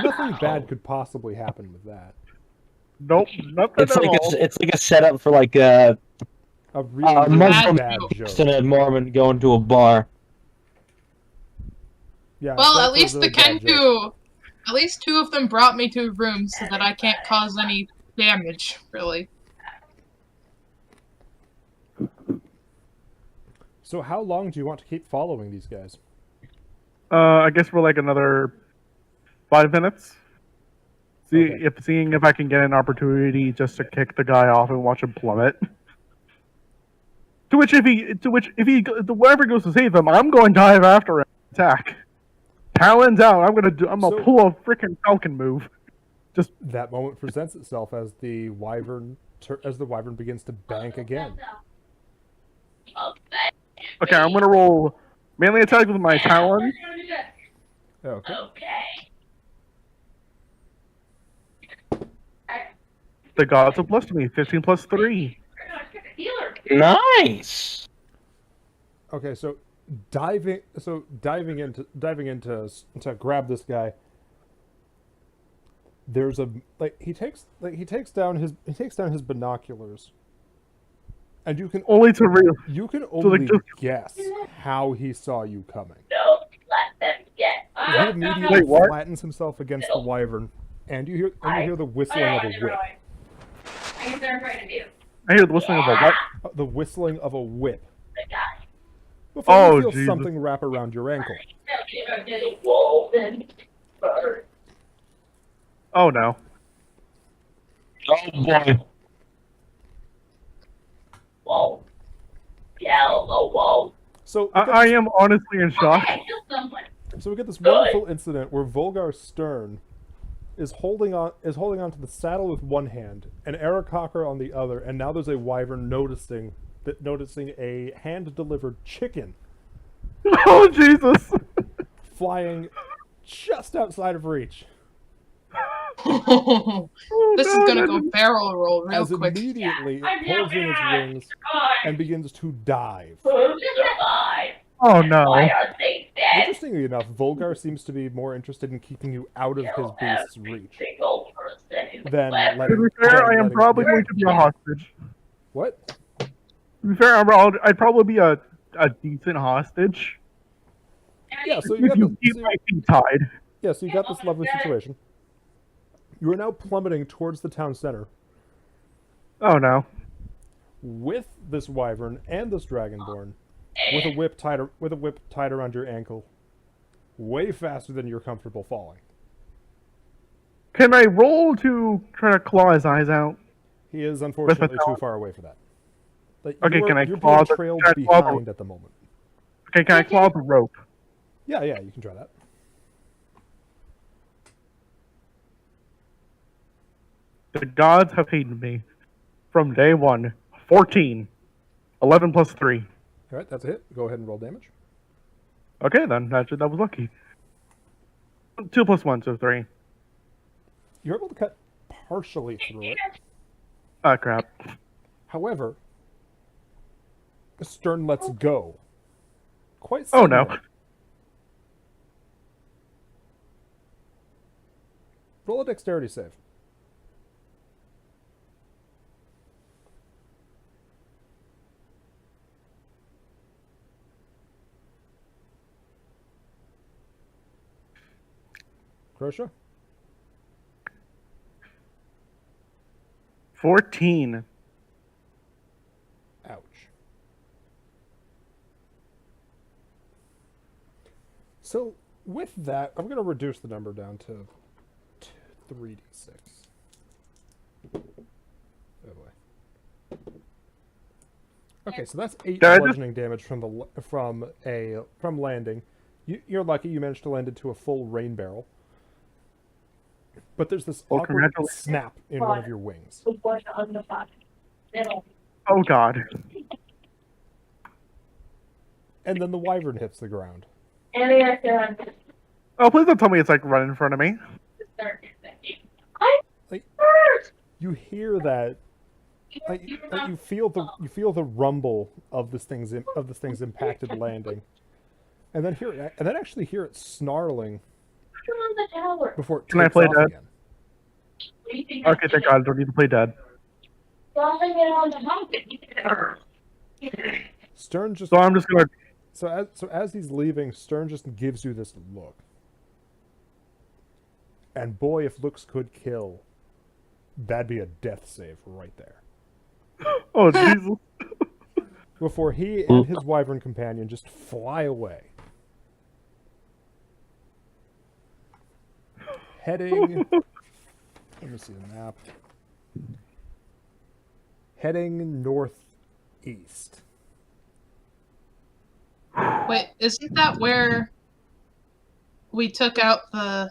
Nothing bad could possibly happen with that. Nope, nothing It's at like all. it's like a setup for like a A really, really Muslim bad joke. and a Mormon going to a bar. Yeah, Well, that's at a least the really bad joke. Kenku, at least 2 of them brought me to a room so that I can't cause any damage, really. So how long do you want to keep following these guys? I guess for like another 5 minutes. Okay. Seeing if I can get an opportunity just to kick the guy off and watch him plummet. To which if he whoever goes to save him, I'm going to dive after him. Attack. Talons out. I'm gonna So- pull a freaking falcon move. That moment presents itself as the wyvern begins to bank again. Okay, I'm gonna roll melee attack with my talon. Okay. The gods have blessed me. 15 plus 3. Nice. Okay, so diving into to grab this guy. There's a he takes down his binoculars, and you can Only to real. only just- guess how he saw you coming. Don't let them get. He immediately Wait, what? flattens himself against the wyvern, and you hear the whistling of a whip. I guess they're afraid of you. I hear the whistling of a what? The whistling of a whip. The guy. Before Oh, you feel Jesus. something wrap around your ankle. Wolf and bird. Oh no. Oh boy. Wolf. Yellow wolf. So I am honestly in shock. Okay, kill someone. So we get this wonderful incident where Volgar Stern is holding on to the saddle with one hand and Eric Cocker on the other, and now there's a wyvern noticing a hand-delivered chicken Oh Jesus. flying just outside of reach. Oh, This is God, gonna I go didn't- barrel roll real As quick. immediately it pulls in its wings and begins to dive. Survive. Oh no. Why are they dead? Interestingly enough, Volgar seems to be more interested in keeping you out of his beast's reach Single person who than left. letting. To be fair, I am letting- probably going to be a hostage. What? To be fair, I'd probably be a decent hostage Yeah, so if you got you keep the, my feet tied. yeah, so you got this lovely situation. You are now plummeting towards the town center Oh no. with this wyvern and this dragonborn, with a whip tied around your ankle, way faster than you're comfortable falling. Can I roll to try to claw his eyes out? He is unfortunately too talon? far away for that. Like, Okay, you are, can I you're claw being the- trailed can I claw the- behind at the moment. Okay, can I claw the rope? Yeah, you can try that. The gods have hated me from day one. 14. 11 plus 3. All right, that's a hit. Go ahead and roll damage. Okay, then. Actually, that was lucky. 2 plus 1, so 3. You're able to cut partially through it. Ah, crap. However, Stern lets go. Quite Oh, no. suddenly. Roll a dexterity save. Crosha? 14. Ouch. So, with that, I'm going to reduce the number down to 3d6. Oh boy. Okay, so that's 8 Did I just- bludgeoning damage from landing. You're lucky you managed to land into a full rain barrel. But there's this Well, awkward congratulations. snap in one of your wings. Oh god. And then the wyvern hits the ground. Oh, please don't tell me it's like right in front of me. You hear that, you feel the rumble of this thing's impacted landing, and then actually hear it snarling before it Can I takes play off dead? again. Okay, thank god, I don't need to play dead. Stern just So I'm just gonna. so as he's leaving, Stern just gives you this look, and boy, if looks could kill, that'd be a death save right there. Oh Jesus. Before he and his wyvern companion just fly away. Heading... Let me see the map. Heading northeast. Wait, isn't that where we took out the...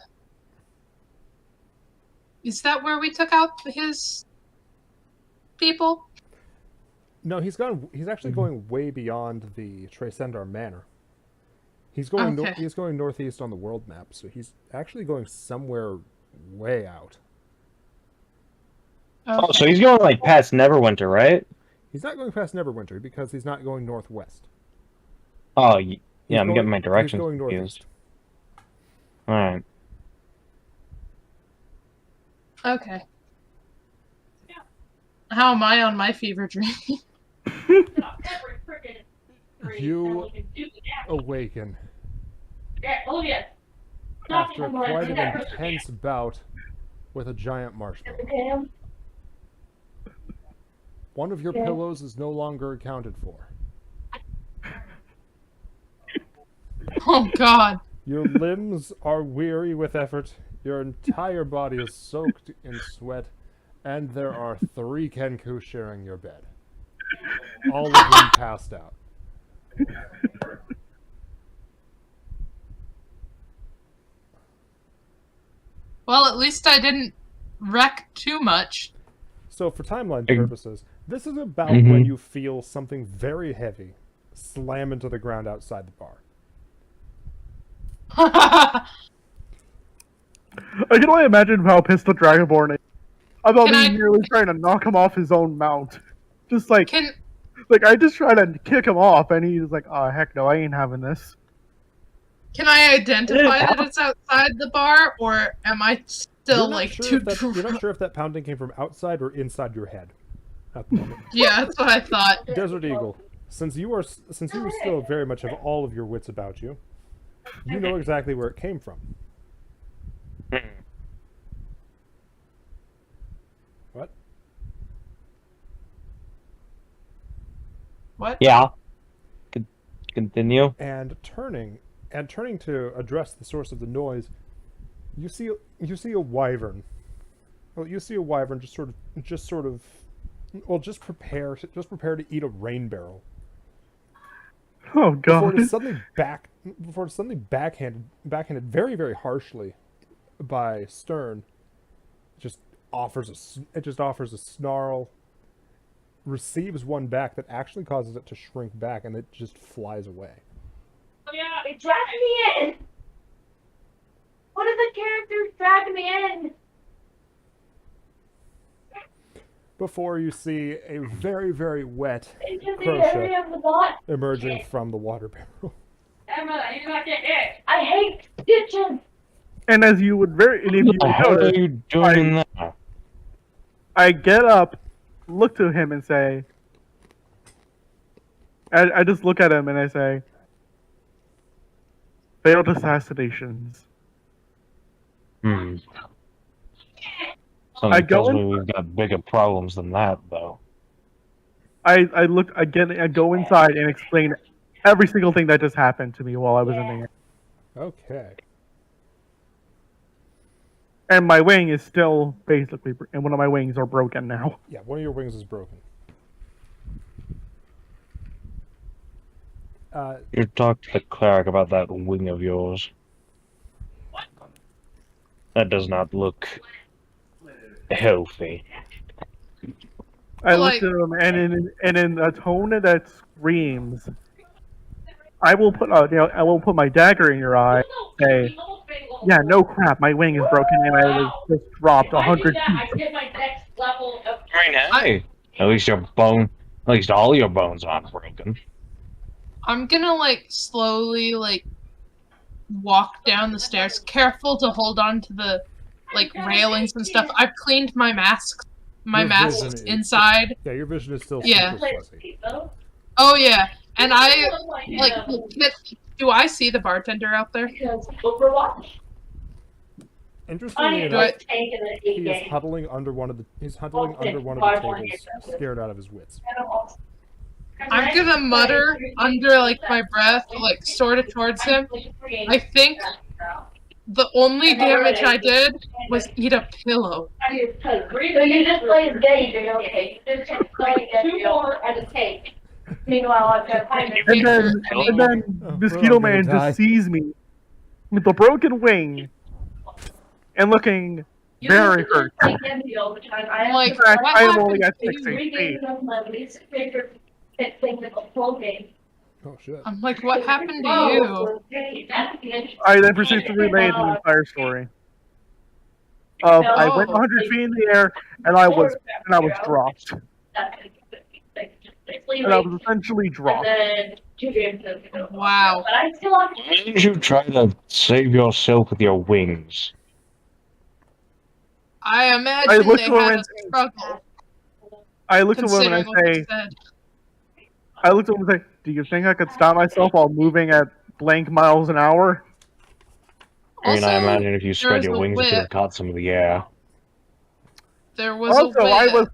Is that where we took out his people? No, he's actually going way beyond the Tresendar Manor. He's going Okay. he's going northeast on the world map, so he's actually going somewhere way out. Oh, so he's going like past Neverwinter, right? He's not going past Neverwinter because he's not going northwest. Oh, He's yeah, I'm going- getting my directions He's going confused. northeast. All right. Okay. How am I on my fever dream? You awaken Oh, yes. after quite an intense bout with a giant marshmallow. One of your pillows is no longer accounted for. Oh god. Your limbs are weary with effort, your entire body is soaked in sweat, and there are 3 Kenku sharing your bed. All of them passed out. Well, at least I didn't wreck too much. So for timeline Eg- purposes, this is about Mhm. when you feel something very heavy slam into the ground outside the bar. I can only imagine how pissed the Dragonborn is about Can me I- nearly trying to knock him off his own mount. Just like Can I just tried to kick him off, and he's like, "Oh heck no, I ain't having this." can I identify that it's outside the bar, or am I still like too You're not drunk? sure if that pounding came from outside or inside your head at the moment. Yeah, that's what I thought. Desert Eagle, since you still very much have all of your wits about you, you know exactly where it came from. What? What? Yeah. Continue. And turning to address the source of the noise, you see a wyvern. Well, you see a wyvern just prepare to eat a rain barrel. Oh Before god. it is suddenly backhanded very, very harshly by Stern. It just offers a snarl, receives one back that actually causes it to shrink back, and it just flies away. Oh, yeah, it dragged me in. One of the characters dragged me in. Before you see a very, very wet Into the Crochet. area of the bot. emerging from the water barrel. Emma, you're not getting it. I hate stitches. And as you would very, and if you What the hell are notice, you doing that? I get up, look to him, and say, I just look at him and I say, "Failed assassinations." Hmm. I Something go tells in- me we've got bigger problems than that, though. I look again. I go inside and explain every single thing that just happened to me while I was in there. Okay. And my wing is still basically, and one of my wings are broken now. Yeah, one of your wings is broken. You talk to the cleric about that wing of yours. That does not look healthy. I Like- looked at him, and in a tone that screams, I will put I will put my dagger in your eye. Say, yeah, no crap, my wing is broken, and I was just dropped If I do 100 that, I feet. get my next level of. Very nice. At least at least all your bones aren't broken. I'm gonna like slowly like walk down the stairs, careful to hold on to the like railings and stuff. I've cleaned my masks, Your masks vision is- inside. Yeah, your vision is still Yeah. super fuzzy. Oh yeah, and I like. Do I see the bartender out there? Because Overwatch. Interestingly Do enough, I- Tank in the he is huddling under one of the tables, scared out of his wits. I'm gonna mutter under like my breath, like sort of towards him. I think the only damage I did was eat a pillow. So you just play as gay, okay? You just play as two more as a cake. Meanwhile, I've got time to And then, Oh. and then Oh, Mosquito we're all gonna Man die. just sees me with the broken wing and looking very hurt. Like, In what fact, I am only happened at to 6 you? HP. Oh shit. I'm like, what happened to you? I then proceed to relay the entire story. I went Oh. 100 feet in the air, and I was dropped. And I was essentially dropped. Wow. But I still have Why didn't you try to save yourself with your wings? I I imagine looked they to him had a and struggle, I looked at him considering and what I you say, said. "Do you think I could stop myself while moving at blank miles an hour?" I mean, I Also, imagine if you spread there's your a wings, you could have whip. caught some of the air. There was Also, a I whip. was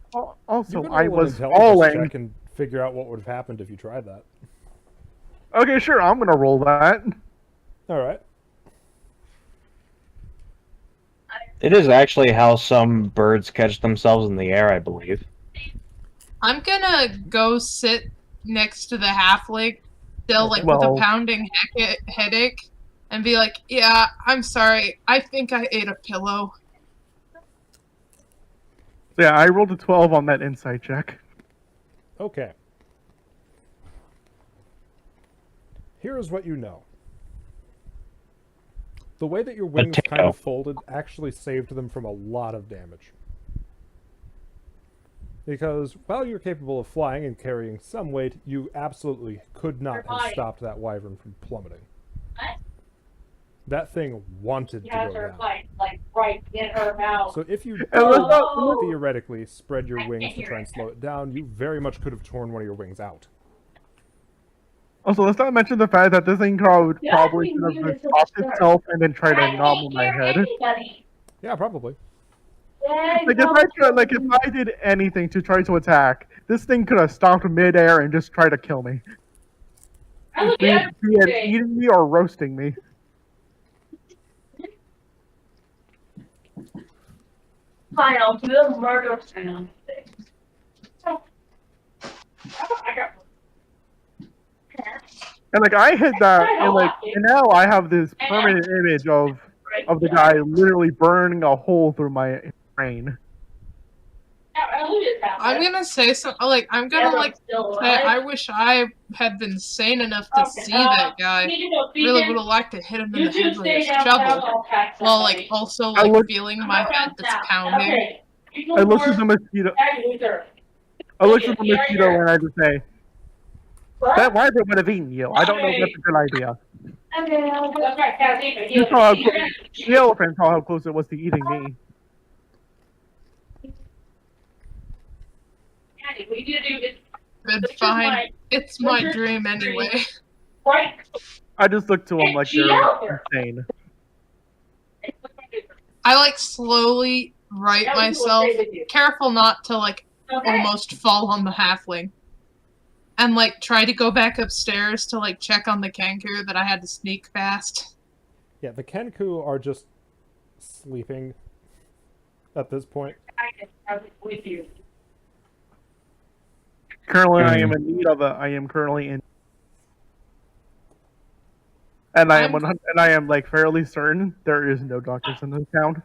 You can I roll an was intelligence falling. check and figure out what would have happened if you tried that. Okay, sure, I'm gonna roll that. All right. It is actually how some birds catch themselves in the air, I believe. I'm gonna go sit next to the halfling, still like with a Well- pounding headache, and be like, "Yeah, I'm sorry. I think I ate a pillow." Yeah, I rolled a 12 on that insight check. Okay. Here is what you know. The way that your wings kind Potato. of folded actually saved them from a lot of damage. Because while you're capable of flying and carrying some weight, you absolutely could not have stopped that wyvern from plummeting. What? That thing wanted to has go her down. like right in her mouth. So if you And let's did not- theoretically spread your wings to try and slow it down, you very much could have torn one of your wings out. Also, let's not mention the fact that this thing probably could have just stopped itself and then tried to nobble my head. Yeah, probably. Like if I did anything to try to attack, this thing could have stopped midair and just tried to kill me. Be it eating me or roasting me. Fine, I'll do the murder sound. And like I hit that, and now I have this permanent image of the guy literally burning a hole through my brain. I'm gonna say something. Like, I'm gonna like say, I wish I had been sane enough to see that guy. Really would have liked to hit him in the head with a shovel, while like also I like look- feeling my head that's pounding. I looked at the mosquito. I looked at the mosquito and I just say, "That wyvern would have eaten you. I don't know if that's a good idea." You saw how close, the elephant saw how close it was to eating me. But fine, it's my dream anyway. I just looked to him like they're insane. I like slowly right myself, careful not to like almost fall on the halfling, and like try to go back upstairs to like check on the kangaroo that I had to sneak past. Yeah, the Kenku are just sleeping at this point. Currently, I am in need of a. I am currently in. And I am like fairly certain there is no doctors in this town.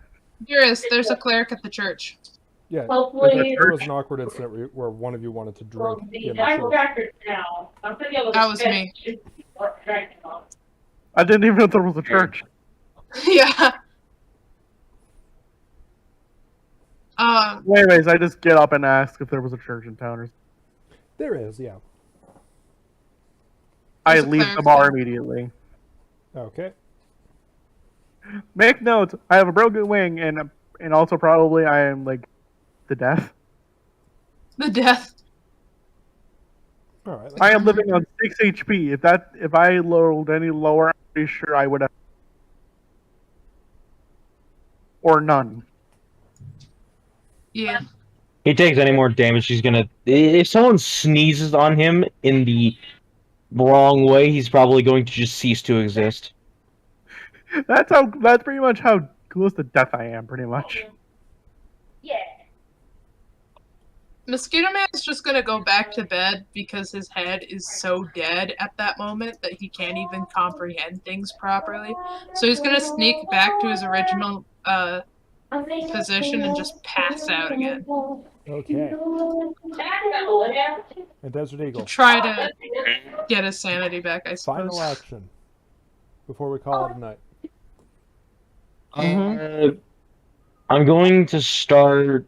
There's a cleric at the church. Yeah, Hopefully, there was an awkward incident where one of you wanted to drink in the I'm church. record now. I'm thinking of That was me. I didn't even know there was a church. Yeah. Anyways, I just get up and ask if there was a church in town. There is, yeah. I There's a leave the cleric bar there. immediately. Okay. Make note, I have a broken wing, and also probably I am like the death. The death. All right. I am living on 6 HP. If I rolled any lower, I'm pretty sure I would have, or none. Yeah. He takes any more damage, he's gonna. If someone sneezes on him in the wrong way, he's probably going to just cease to exist. That's pretty much how close to death I am, pretty much. Yeah. Mosquito Man is just gonna go back to bed because his head is so dead at that moment that he can't even comprehend things properly. So he's gonna sneak back to his original position and just pass out again. Okay. And Desert Eagle. Try to get his sanity back, I suppose. Final action before we call it a night. I'm going to start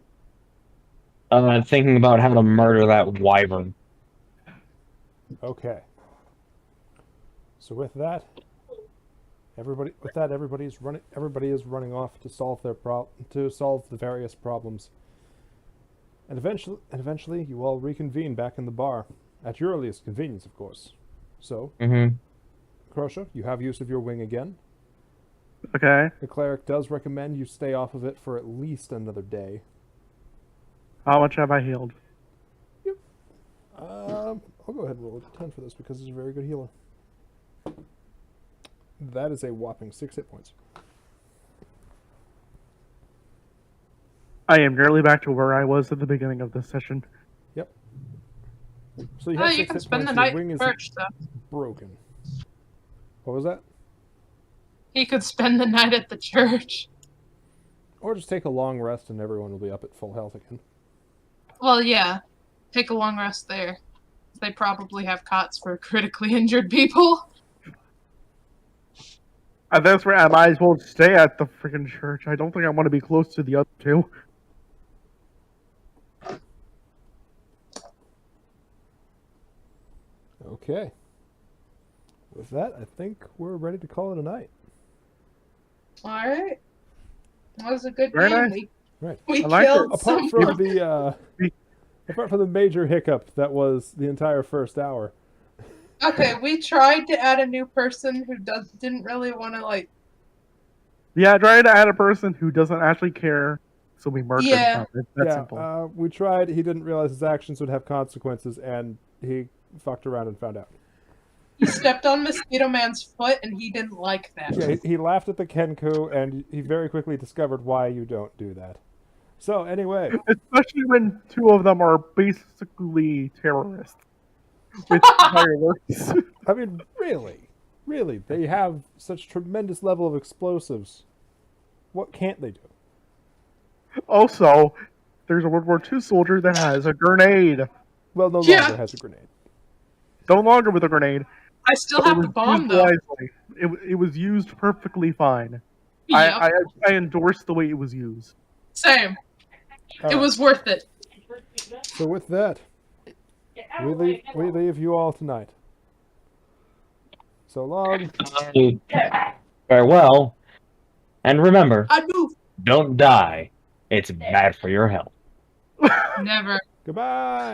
thinking about how to murder that wyvern. Okay. So with that, everybody is running off to solve the various problems. And eventually you all reconvene back in the bar at your earliest convenience, of course. So, Crusher, you have use of your wing again. Okay. The cleric does recommend you stay off of it for at least another day. How much have I healed? I'll go ahead and roll a 10 for this because he's a very good healer. That is a whopping 6 hit points. I am nearly back to where I was at the beginning of this session. Yep. So you Oh, have you 6 can hit spend points. the Your night wing in is church, though. broken. What was that? He could spend the night at the church. Or just take a long rest and everyone will be up at full health again. Well, yeah. Take a long rest there. They probably have cots for critically injured people. That's where I might as well stay at the freaking church. I don't think I want to be close to the other two. Okay. With that, I think we're ready to call it a night. Alright. That was a good Very game. nice. Right. We I like killed it. Apart someone. from the major hiccup that was the entire first hour. Okay, we tried to add a new person who didn't really want to, like... Yeah, try to add a person who doesn't actually care, so we murder Yeah. him. That's simple. We tried. He didn't realize his actions would have consequences, and he fucked around and found out. He stepped on Mosquito Man's foot, and he didn't like that. Yeah, he laughed at the Kenku, and he very quickly discovered why you don't do that. So, anyway. Especially when two of them are basically terrorists. With fireworks. I mean, really, they have such tremendous level of explosives. What can't they do? Also, there's a World War II soldier that has a grenade. Well, no Yeah. longer has a grenade. No longer with a grenade. I still but it have was the bomb, used though. wisely. It was used perfectly fine. Yep. I endorse the way it was used. Same. All It right. was worth it. So with that, we leave you all tonight. So long. Farewell, and remember, I'd move. don't die. It's bad for your health. Never. Goodbye.